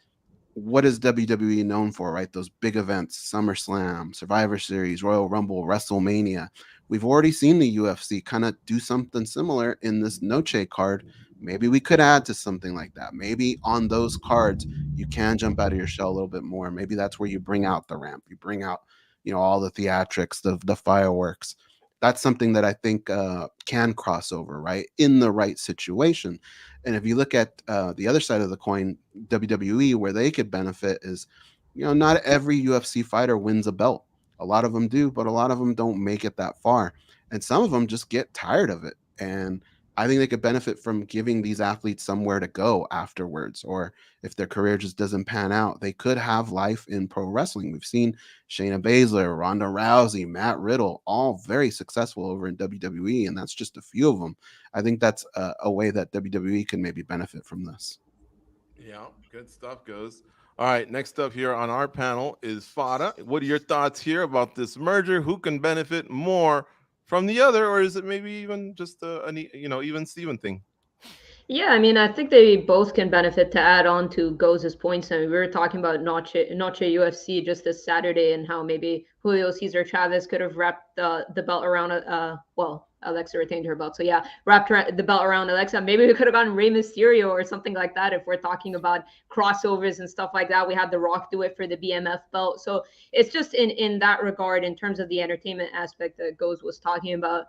what is WWE known for, right? Those big events, SummerSlam, Survivor Series, Royal Rumble, WrestleMania. We've already seen the UFC kind of do something similar in this Noche card. Maybe we could add to something like that. Maybe on those cards, you can jump out of your shell a little bit more. Maybe that's where you bring out the ramp. You bring out, you know, all the theatrics, the fireworks. That's something that I think can cross over, right, in the right situation. And if you look at the other side of the coin, WWE, where they could benefit is, you know, not every UFC fighter wins a belt. A lot of them do, but a lot of them don't make it that far. And some of them just get tired of it. And I think they could benefit from giving these athletes somewhere to go afterwards, or if their career just doesn't pan out, they could have life in pro wrestling. We've seen Shayna Baszler, Ronda Rousey, Matt Riddle, all very successful over in WWE, and that's just a few of them. I think that's a way that WWE can maybe benefit from this. Yeah, good stuff, Goes. All right, next up here on our panel is Fada. What are your thoughts here about this merger? Who can benefit more from the other, or is it maybe even just even Steven thing? Yeah, I mean, I think they both can benefit. To add on to Goz's points. I mean, we were talking about Noche UFC just this Saturday and how maybe Julio Cesar Chavez could have wrapped the belt around, well, Alexa retained her belt. So yeah, wrapped the belt around Alexa. Maybe we could have gotten Rey Mysterio or something like that if we're talking about crossovers and stuff like that. We had The Rock do it for the BMF belt. So it's just in that regard, in terms of the entertainment aspect that Goz was talking about,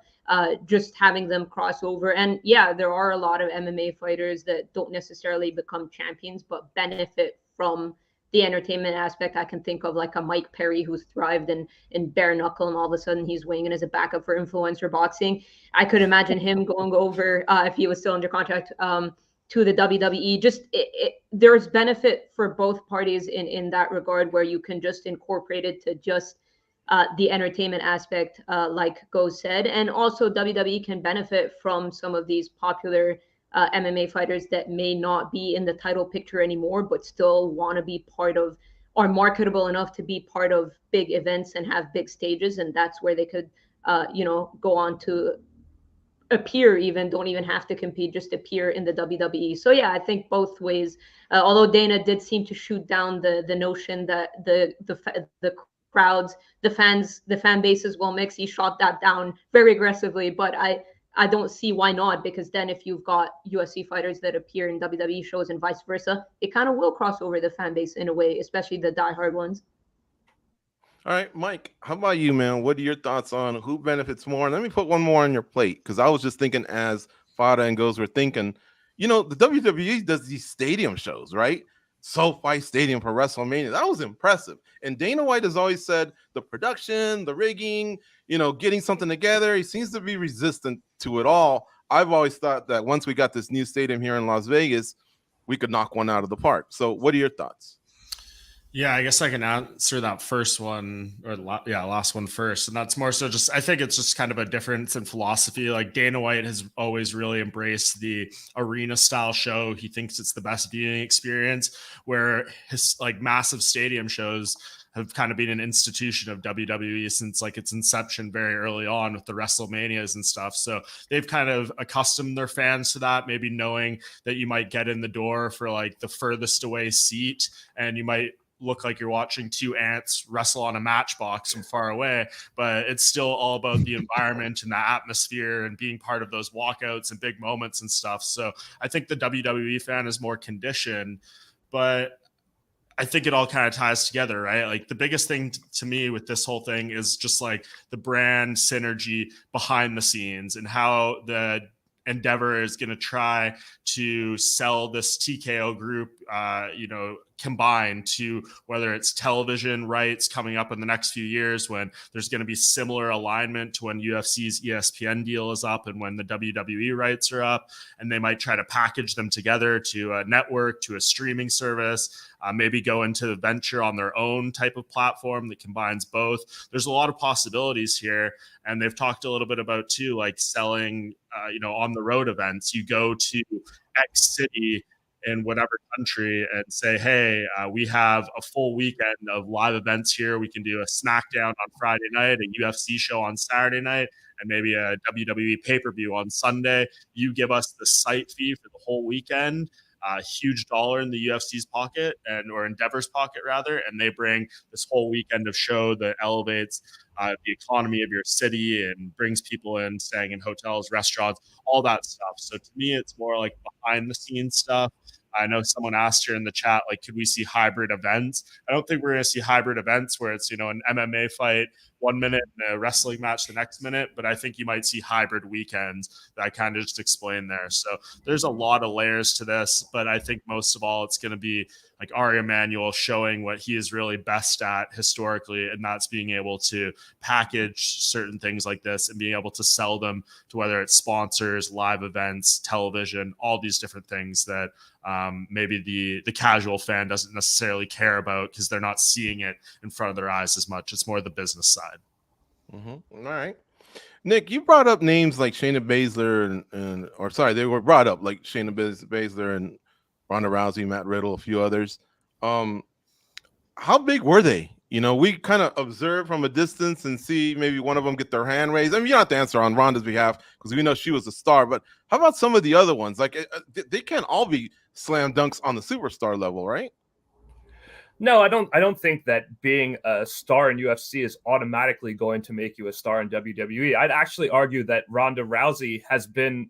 just having them cross over. And yeah, there are a lot of MMA fighters that don't necessarily become champions, but benefit from the entertainment aspect. I can think of like a Mike Perry who's thrived in bare knuckle, and all of a sudden he's weighing in as a backup for influencer boxing. I could imagine him going over, if he was still under contract, to the WWE. Just there's benefit for both parties in that regard, where you can just incorporate it to just the entertainment aspect, like Goz said. And also WWE can benefit from some of these popular MMA fighters that may not be in the title picture anymore, but still want to be part of, or marketable enough to be part of big events and have big stages. And that's where they could, go on to appear, even don't even have to compete, just appear in the WWE. So yeah, I think both ways. Although Dana did seem to shoot down the notion that the crowds, the fan base is well mixed. He shot that down very aggressively, but I don't see why not, because then if you've got UFC fighters that appear in WWE shows and vice versa, it kind of will cross over the fan base in a way, especially the diehard ones. All right, Mike, how about you, man? What are your thoughts on who benefits more? And let me put one more on your plate, because I was just thinking as Fada and Goz were thinking, the WWE does these stadium shows, right? SoFi Stadium for WrestleMania. That was impressive. And Dana White has always said the production, the rigging, getting something together, he seems to be resistant to it all. I've always thought that once we got this new stadium here in Las Vegas, we could knock one out of the park. So what are your thoughts? Yeah, I guess I can answer that first one, or last one first. And that's more so just, I think it's just kind of a difference in philosophy. Like Dana White has always really embraced the arena style show. He thinks it's the best viewing experience, where his like massive stadium shows have kind of been an institution of WWE since like its inception very early on with the WrestleManias and stuff. So they've kind of accustomed their fans to that, maybe knowing that you might get in the door for like the furthest away seat, and you might look like you're watching two ants wrestle on a matchbox from far away, but it's still all about the environment and the atmosphere and being part of those walkouts and big moments and stuff. So I think the WWE fan is more conditioned, but I think it all kind of ties together, right? Like the biggest thing to me with this whole thing is just like the brand synergy behind the scenes and how the Endeavor is going to try to sell this TKO group, combined to whether it's television rights coming up in the next few years when there's going to be similar alignment to when UFC's ESPN deal is up and when the WWE rights are up, and they might try to package them together to a network, to a streaming service, maybe go into the venture on their own type of platform that combines both. There's a lot of possibilities here, and they've talked a little bit about too, like selling, on the road events. You go to X city in whatever country and say, hey, we have a full weekend of live events here. We can do a SmackDown on Friday night, a UFC show on Saturday night, and maybe a WWE pay-per-view on Sunday. You give us the site fee for the whole weekend, a huge dollar in the UFC's pocket, or Endeavor's pocket rather, and they bring this whole weekend of show that elevates the economy of your city and brings people in, staying in hotels, restaurants, all that stuff. So to me, it's more like behind the scenes stuff. I know someone asked here in the chat, like, could we see hybrid events? I don't think we're going to see hybrid events where it's, an MMA fight 1 minute and a wrestling match the next minute, but I think you might see hybrid weekends that I kind of just explained there. So there's a lot of layers to this, but I think most of all, it's going to be like Ari Emanuel showing what he is really best at historically, and that's being able to package certain things like this and being able to sell them to whether it's sponsors, live events, television, all these different things that maybe the casual fan doesn't necessarily care about because they're not seeing it in front of their eyes as much. It's more the business side. All right. Nick, you brought up names like Shayna Baszler they were brought up like Shayna Baszler and Ronda Rousey, Matt Riddle, a few others. How big were they? You know, we kind of observe from a distance and see maybe one of them get their hand raised. I mean, you don't have to answer on Ronda's behalf because we know she was a star, but how about some of the other ones? Like they can't all be slam dunks on the superstar level, right? No, I don't think that being a star in UFC is automatically going to make you a star in WWE. I'd actually argue that Ronda Rousey has been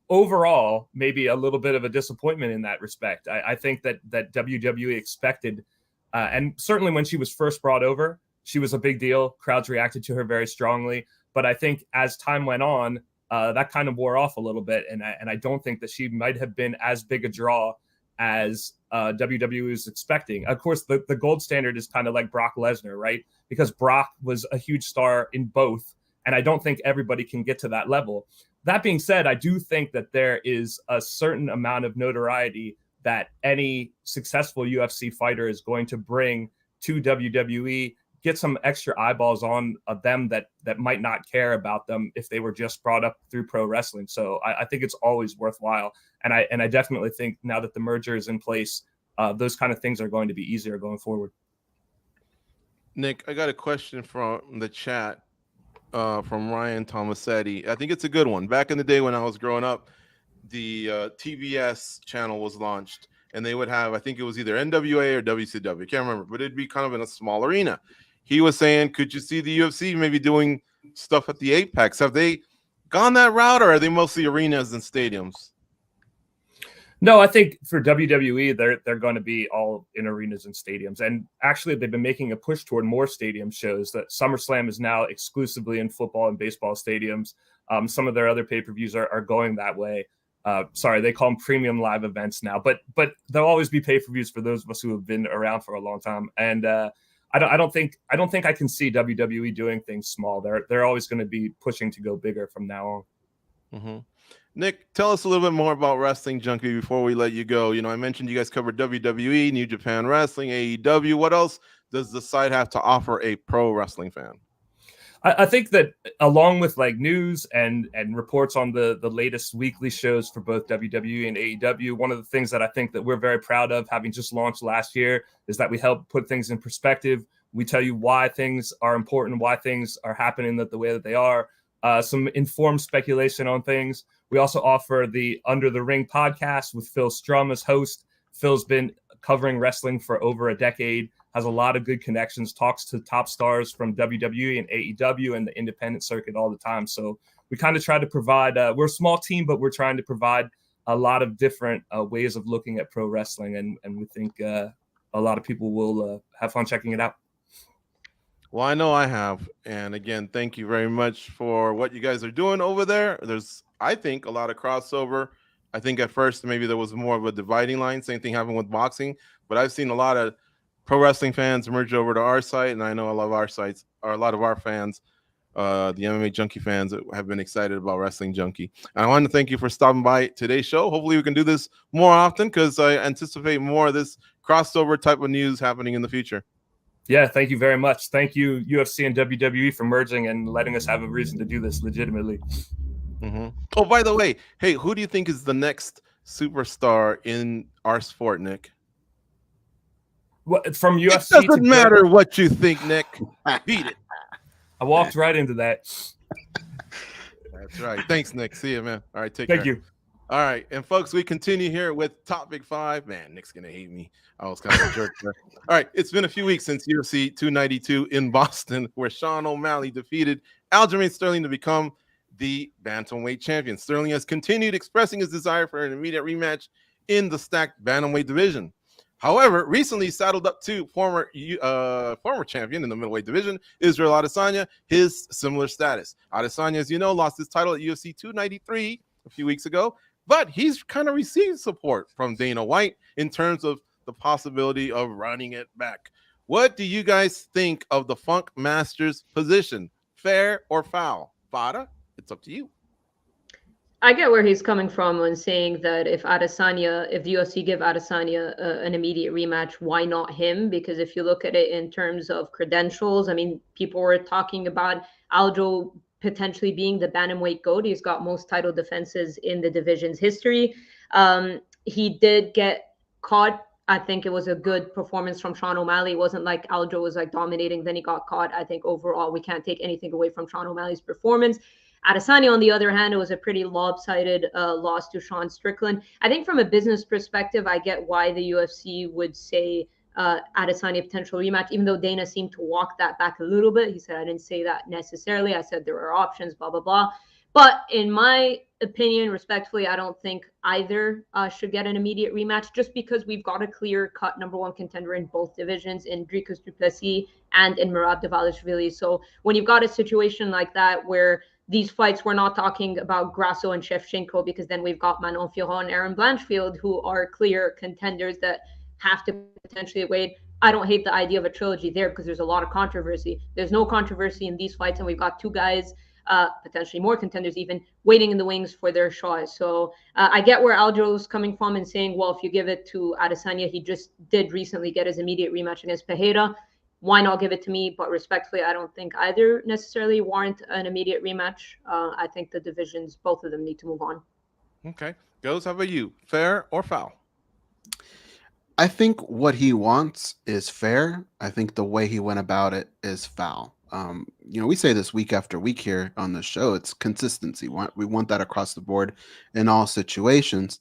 overall maybe a little bit of a disappointment in that respect. I think that WWE expected, and certainly when she was first brought over, she was a big deal. Crowds reacted to her very strongly. But I think as time went on, that kind of wore off a little bit. And I don't think that she might have been as big a draw as WWE is expecting. Of course, the gold standard is kind of like Brock Lesnar, right? Because Brock was a huge star in both, and I don't think everybody can get to that level. That being said, I do think that there is a certain amount of notoriety that any successful UFC fighter is going to bring to WWE, get some extra eyeballs on them that might not care about them if they were just brought up through pro wrestling. So I think it's always worthwhile. And I definitely think now that the merger is in place, those kind of things are going to be easier going forward. Nick, I got a question from the chat from Ryan Tomasetti. I think it's a good one. Back in the day when I was growing up, the TBS channel was launched, and they would have, I think it was either NWA or WCW. I can't remember, but it'd be kind of in a small arena. He was saying, could you see the UFC maybe doing stuff at the Apex? Have they gone that route, or are they mostly arenas and stadiums? No, I think for WWE, they're going to be all in arenas and stadiums. And actually, they've been making a push toward more stadium shows. That SummerSlam is now exclusively in football and baseball stadiums. Some of their other pay-per-views are going that way. Sorry, they call them premium live events now. But there'll always be pay-per-views for those of us who have been around for a long time. And I don't think I can see WWE doing things small. They're always going to be pushing to go bigger from now on. Mm-hmm. Nick, tell us a little bit more about Wrestling Junkie before we let you go. You know, I mentioned you guys covered WWE, New Japan Wrestling, AEW. What else does the site have to offer a pro wrestling fan? I think that along with like news and reports on the latest weekly shows for both WWE and AEW, one of the things that I think that we're very proud of, having just launched last year, is that we help put things in perspective. We tell you why things are important, why things are happening the way that they are, some informed speculation on things. We also offer the Under the Ring podcast with Phil Strum as host. Phil's been covering wrestling for over a decade, has a lot of good connections, talks to top stars from WWE and AEW and the independent circuit all the time. So we kind of try to provide, we're a small team, but we're trying to provide a lot of different ways of looking at pro wrestling. And we think a lot of people will have fun checking it out. Well, I know I have. And again, thank you very much for what you guys are doing over there. There's, I think, a lot of crossover. I think at first maybe there was more of a dividing line. Same thing happened with boxing. But I've seen a lot of pro wrestling fans merge over to our site. And I know a lot of our sites, or a lot of our fans, the MMA Junkie fans, have been excited about Wrestling Junkie. And I want to thank you for stopping by today's show. Hopefully we can do this more often because I anticipate more of this crossover type of news happening in the future. Yeah, thank you very much. Thank you, UFC and WWE, for merging and letting us have a reason to do this legitimately. Mm-hmm. Oh, by the way, hey, who do you think is the next superstar in our sport, Nick? What, from UFC? It doesn't matter what you think, Nick. Beat it. I walked right into that. That's right. Thanks, Nick. See you, man. All right, take care. Thank you. All right, and folks, we continue here with Topic 5. Man, Nick's gonna hate me. I was kind of a jerk there. All right, it's been a few weeks since UFC 292 in Boston, where Sean O'Malley defeated Aljamain Sterling to become the bantamweight champion. Sterling has continued expressing his desire for an immediate rematch in the stacked bantamweight division. However, recently saddled up to former champion in the middleweight division, Israel Adesanya, his similar status. Adesanya, as you know, lost his title at UFC 293 a few weeks ago, but he's kind of received support from Dana White in terms of the possibility of running it back. What do you guys think of the Funk Master's position? Fair or foul? Fada, it's up to you. I get where he's coming from when saying that if the UFC give Adesanya an immediate rematch, why not him? Because if you look at it in terms of credentials, I mean, people were talking about Aljo potentially being the bantamweight GOAT. He's got most title defenses in the division's history. He did get caught. I think it was a good performance from Sean O'Malley. It wasn't like Aljo was like dominating, then he got caught. I think overall we can't take anything away from Sean O'Malley's performance. Adesanya, on the other hand, it was a pretty lopsided loss to Sean Strickland. I think from a business perspective, I get why the UFC would say Adesanya potential rematch, even though Dana seemed to walk that back a little bit. He said, I didn't say that necessarily. I said there were options, blah, blah, blah. But in my opinion, respectfully, I don't think either should get an immediate rematch just because we've got a clear-cut number one contender in both divisions, in Dricus du Plessis and in Merab Dvalishvili. So when you've got a situation like that where these fights, we're not talking about Grasso and Shevchenko, because then we've got Manon Fiorot and Aaron Blanchfield, who are clear contenders that have to potentially wait. I don't hate the idea of a trilogy there because there's a lot of controversy. There's no controversy in these fights, and we've got two guys, potentially more contenders even, waiting in the wings for their shot. So I get where Aljo's coming from and saying, well, if you give it to Adesanya, he just did recently get his immediate rematch against Pereira. Why not give it to me? But respectfully, I don't think either necessarily warrant an immediate rematch. I think the divisions, both of them, need to move on. Okay. Goes, how about you? Fair or foul? I think what he wants is fair. I think the way he went about it is foul. We say this week after week here on the show. It's consistency. We want that across the board in all situations.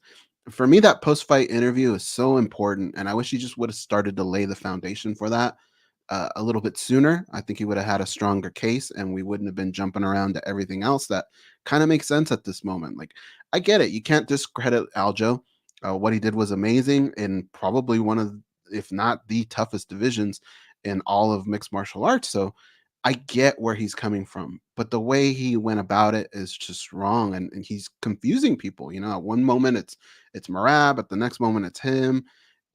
For me, that post-fight interview is so important, and I wish he just would have started to lay the foundation for that a little bit sooner. I think he would have had a stronger case, and we wouldn't have been jumping around to everything else that kind of makes sense at this moment. Like, I get it. You can't discredit Aljo. What he did was amazing in probably one of, if not the toughest divisions in all of mixed martial arts. So I get where he's coming from, but the way he went about it is just wrong, and he's confusing people. At one moment it's Merab, at the next moment it's him.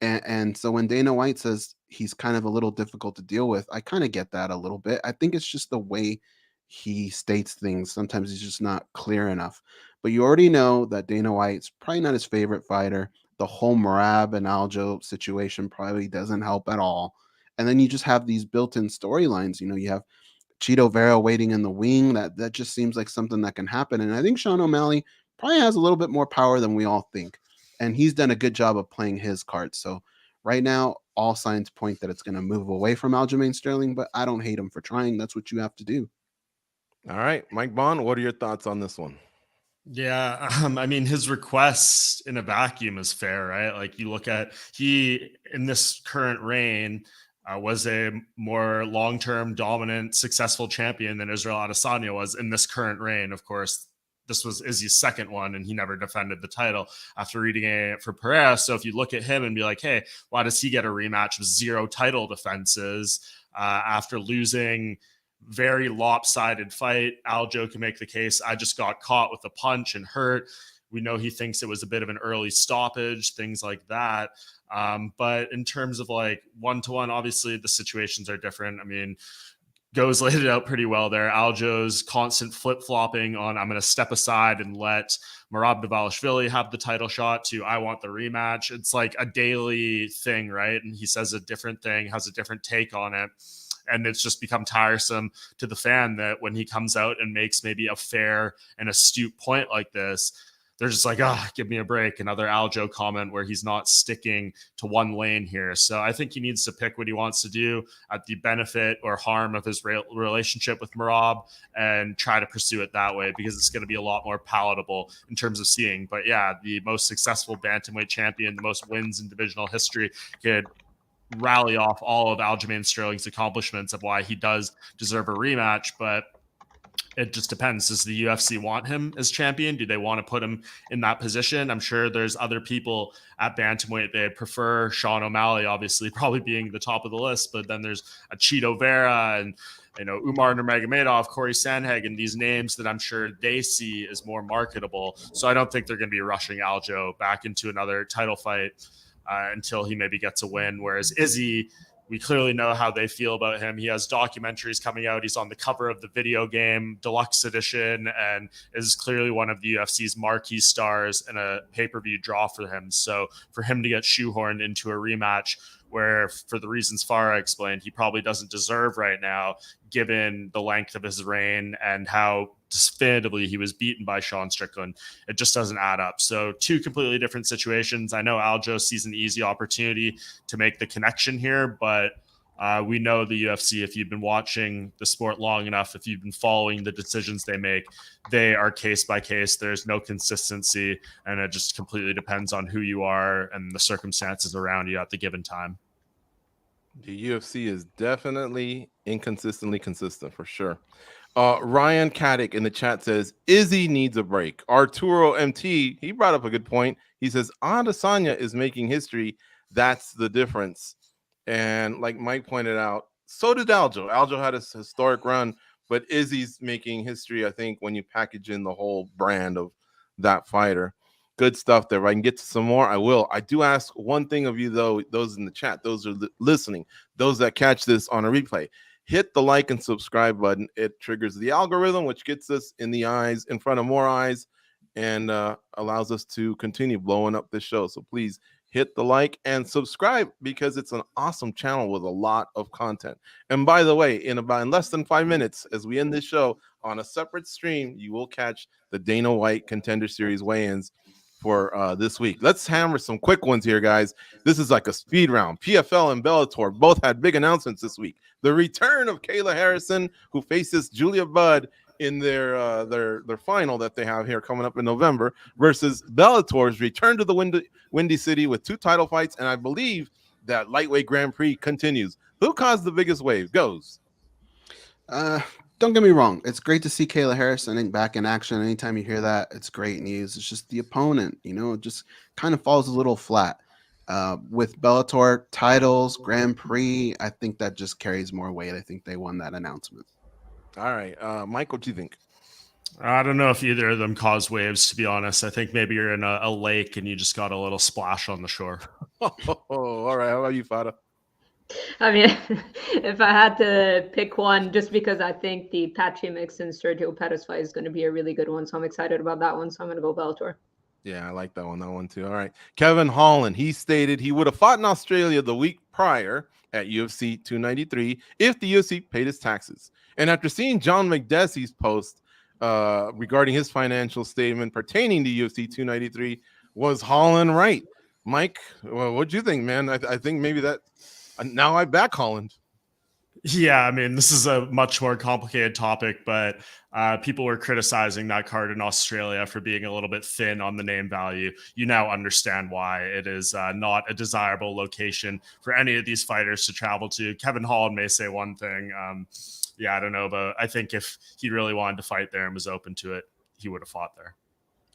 And so when Dana White says he's kind of a little difficult to deal with, I kind of get that a little bit. I think it's just the way he states things. Sometimes he's just not clear enough. But you already know that Dana White's probably not his favorite fighter. The whole Merab and Aljo situation probably doesn't help at all. And then you just have these built-in storylines. You have Cheeto Vera waiting in the wing. That just seems like something that can happen. And I think Sean O'Malley probably has a little bit more power than we all think. And he's done a good job of playing his cards. So right now, all signs point that it's going to move away from Aljamain Sterling, but I don't hate him for trying. That's what you have to do. All right, Mike Bond, what are your thoughts on this one? Yeah, I mean, his request in a vacuum is fair, right? Like, you look at, he, in this current reign, was a more long-term, dominant, successful champion than Israel Adesanya was in this current reign. Of course, this was Izzy's second one, and he never defended the title after reading it for Pereira. So if you look at him and be like, hey, why does he get a rematch with 0 title defenses after losing very lopsided fight? Aljo can make the case, I just got caught with a punch and hurt. We know he thinks it was a bit of an early stoppage, things like that. But in terms of like one-to-one, obviously the situations are different. I mean, Goes laid it out pretty well there. Aljo's constant flip-flopping on, I'm going to step aside and let Merab Dvalishvili have the title shot, to I want the rematch. It's like a daily thing, right? And he says a different thing, has a different take on it. And it's just become tiresome to the fan that when he comes out and makes maybe a fair and astute point like this, they're just like, give me a break. Another Aljo comment where he's not sticking to one lane here. So I think he needs to pick what he wants to do at the benefit or harm of his relationship with Merab, and try to pursue it that way, because it's going to be a lot more palatable in terms of seeing. But yeah, the most successful bantamweight champion, the most wins in divisional history, could rally off all of Aljamain Sterling's accomplishments of why he does deserve a rematch. But it just depends. Does the UFC want him as champion? Do they want to put him in that position? I'm sure there's other people at bantamweight. They prefer Sean O'Malley, obviously, probably being the top of the list. But then there's a Cheeto Vera and, Umar Nurmagomedov, Corey Sandhagen, these names that I'm sure they see as more marketable. So I don't think they're going to be rushing Aljo back into another title fight. until he maybe gets a win. Whereas Izzy, we clearly know how they feel about him. He has documentaries coming out. He's on the cover of the video game deluxe edition and is clearly one of the UFC's marquee stars and a pay-per-view draw for him. So for him to get shoehorned into a rematch where, for the reasons Farah explained, he probably doesn't deserve right now, given the length of his reign and how definitively he was beaten by Sean Strickland, it just doesn't add up. So two completely different situations. I know Aljo sees an easy opportunity to make the connection here, but we know the UFC, if you've been watching the sport long enough, if you've been following the decisions they make, they are case by case. There's no consistency, and it just completely depends on who you are and the circumstances around you at the given time. The UFC is definitely inconsistently consistent for sure. Ryan Caddick in the chat says Izzy needs a break. Arturo MT, he brought up a good point. He says Adesanya is making history. That's the difference. And like Mike pointed out, so did Aljo. Aljo had a historic run, but Izzy's making history, I think, when you package in the whole brand of that fighter. Good stuff there. If I can get to some more, I will. I do ask one thing of you, though, those in the chat, those are listening, those that catch this on a replay. Hit the like and subscribe button. It triggers the algorithm, which gets us in the eyes, in front of more eyes, and allows us to continue blowing up this show. So please hit the like and subscribe, because it's an awesome channel with a lot of content. And by the way, in less than 5 minutes, as we end this show on a separate stream, you will catch the Dana White Contender Series weigh-ins for this week. Let's hammer some quick ones here, guys. This is like a speed round. PFL and Bellator both had big announcements this week. The return of Kayla Harrison, who faces Julia Budd in their final that they have here coming up in November, versus Bellator's return to the Windy City with 2 title fights, and I believe that lightweight Grand Prix continues. Who caused the biggest wave? Goes. Don't get me wrong. It's great to see Kayla Harrison back in action. Anytime you hear that, it's great news. It's just the opponent, it just kind of falls a little flat. With Bellator titles, Grand Prix, I think that just carries more weight. I think they won that announcement. All right. Mike, what do you think? I don't know if either of them cause waves, to be honest. I think maybe you're in a lake and you just got a little splash on the shore. All right. How about you, Fada? I mean, if I had to pick one, just because I think the Patchy Mix and Sergio Pettis fight is going to be a really good one, so I'm excited about that one. So I'm going to go Bellator. Yeah, I like that one too. All right. Kevin Holland, he stated he would have fought in Australia the week prior at UFC 293 if the UFC paid his taxes. And after seeing John McDessie's post regarding his financial statement pertaining to UFC 293, was Holland right? Mike, well, what'd you think, man? I think maybe that now I back Holland. Yeah, I mean, this is a much more complicated topic, but people were criticizing that card in Australia for being a little bit thin on the name value. You now understand why it is not a desirable location for any of these fighters to travel to. Kevin Holland may say one thing. Yeah, I don't know, but I think if he really wanted to fight there and was open to it, he would have fought there.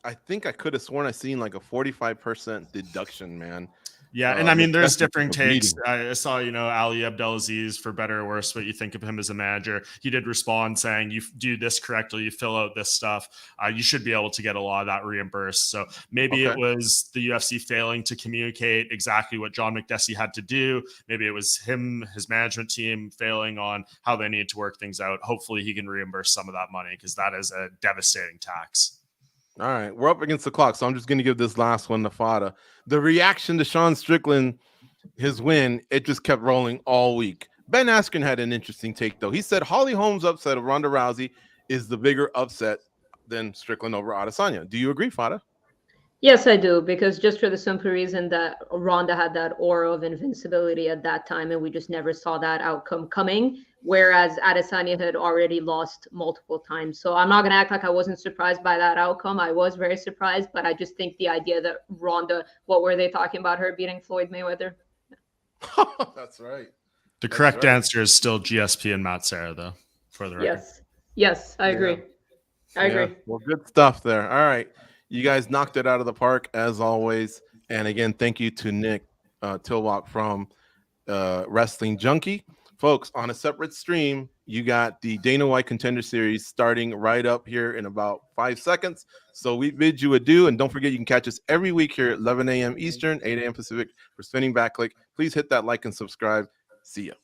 I think I could have sworn I seen like a 45% deduction, man. Yeah, and I mean, there's different takes. I saw, Ali Abdelaziz, for better or worse, what you think of him as a manager. He did respond saying, you do this correctly, you fill out this stuff, you should be able to get a lot of that reimbursed. So maybe it was the UFC failing to communicate exactly what John McDessie had to do. Maybe it was him, his management team failing on how they need to work things out. Hopefully he can reimburse some of that money, because that is a devastating tax. All right, we're up against the clock, so I'm just going to give this last one to Fada. The reaction to Sean Strickland, his win, it just kept rolling all week. Ben Askren had an interesting take, though. He said Holly Holm's upset of Ronda Rousey is the bigger upset than Strickland over Adesanya. Do you agree, Fada? Yes, I do, because just for the simple reason that Ronda had that aura of invincibility at that time, and we just never saw that outcome coming, whereas Adesanya had already lost multiple times. So I'm not going to act like I wasn't surprised by that outcome. I was very surprised, but I just think the idea that Ronda, what were they talking about, her beating Floyd Mayweather? That's right. The correct answer is still GSP and Matt Serra, though, for the record. Yes, I agree. I agree. Well, good stuff there. All right. You guys knocked it out of the park, as always. And again, thank you to Nick Tilwalk from Wrestling Junkie. Folks, on a separate stream, You got the Dana White Contender Series starting right up here in about 5 seconds. So we bid you adieu. And don't forget, you can catch us every week here at 11 a.m. Eastern, 8 a.m. Pacific for Spinning Back Clique. Please hit that like and subscribe. See ya.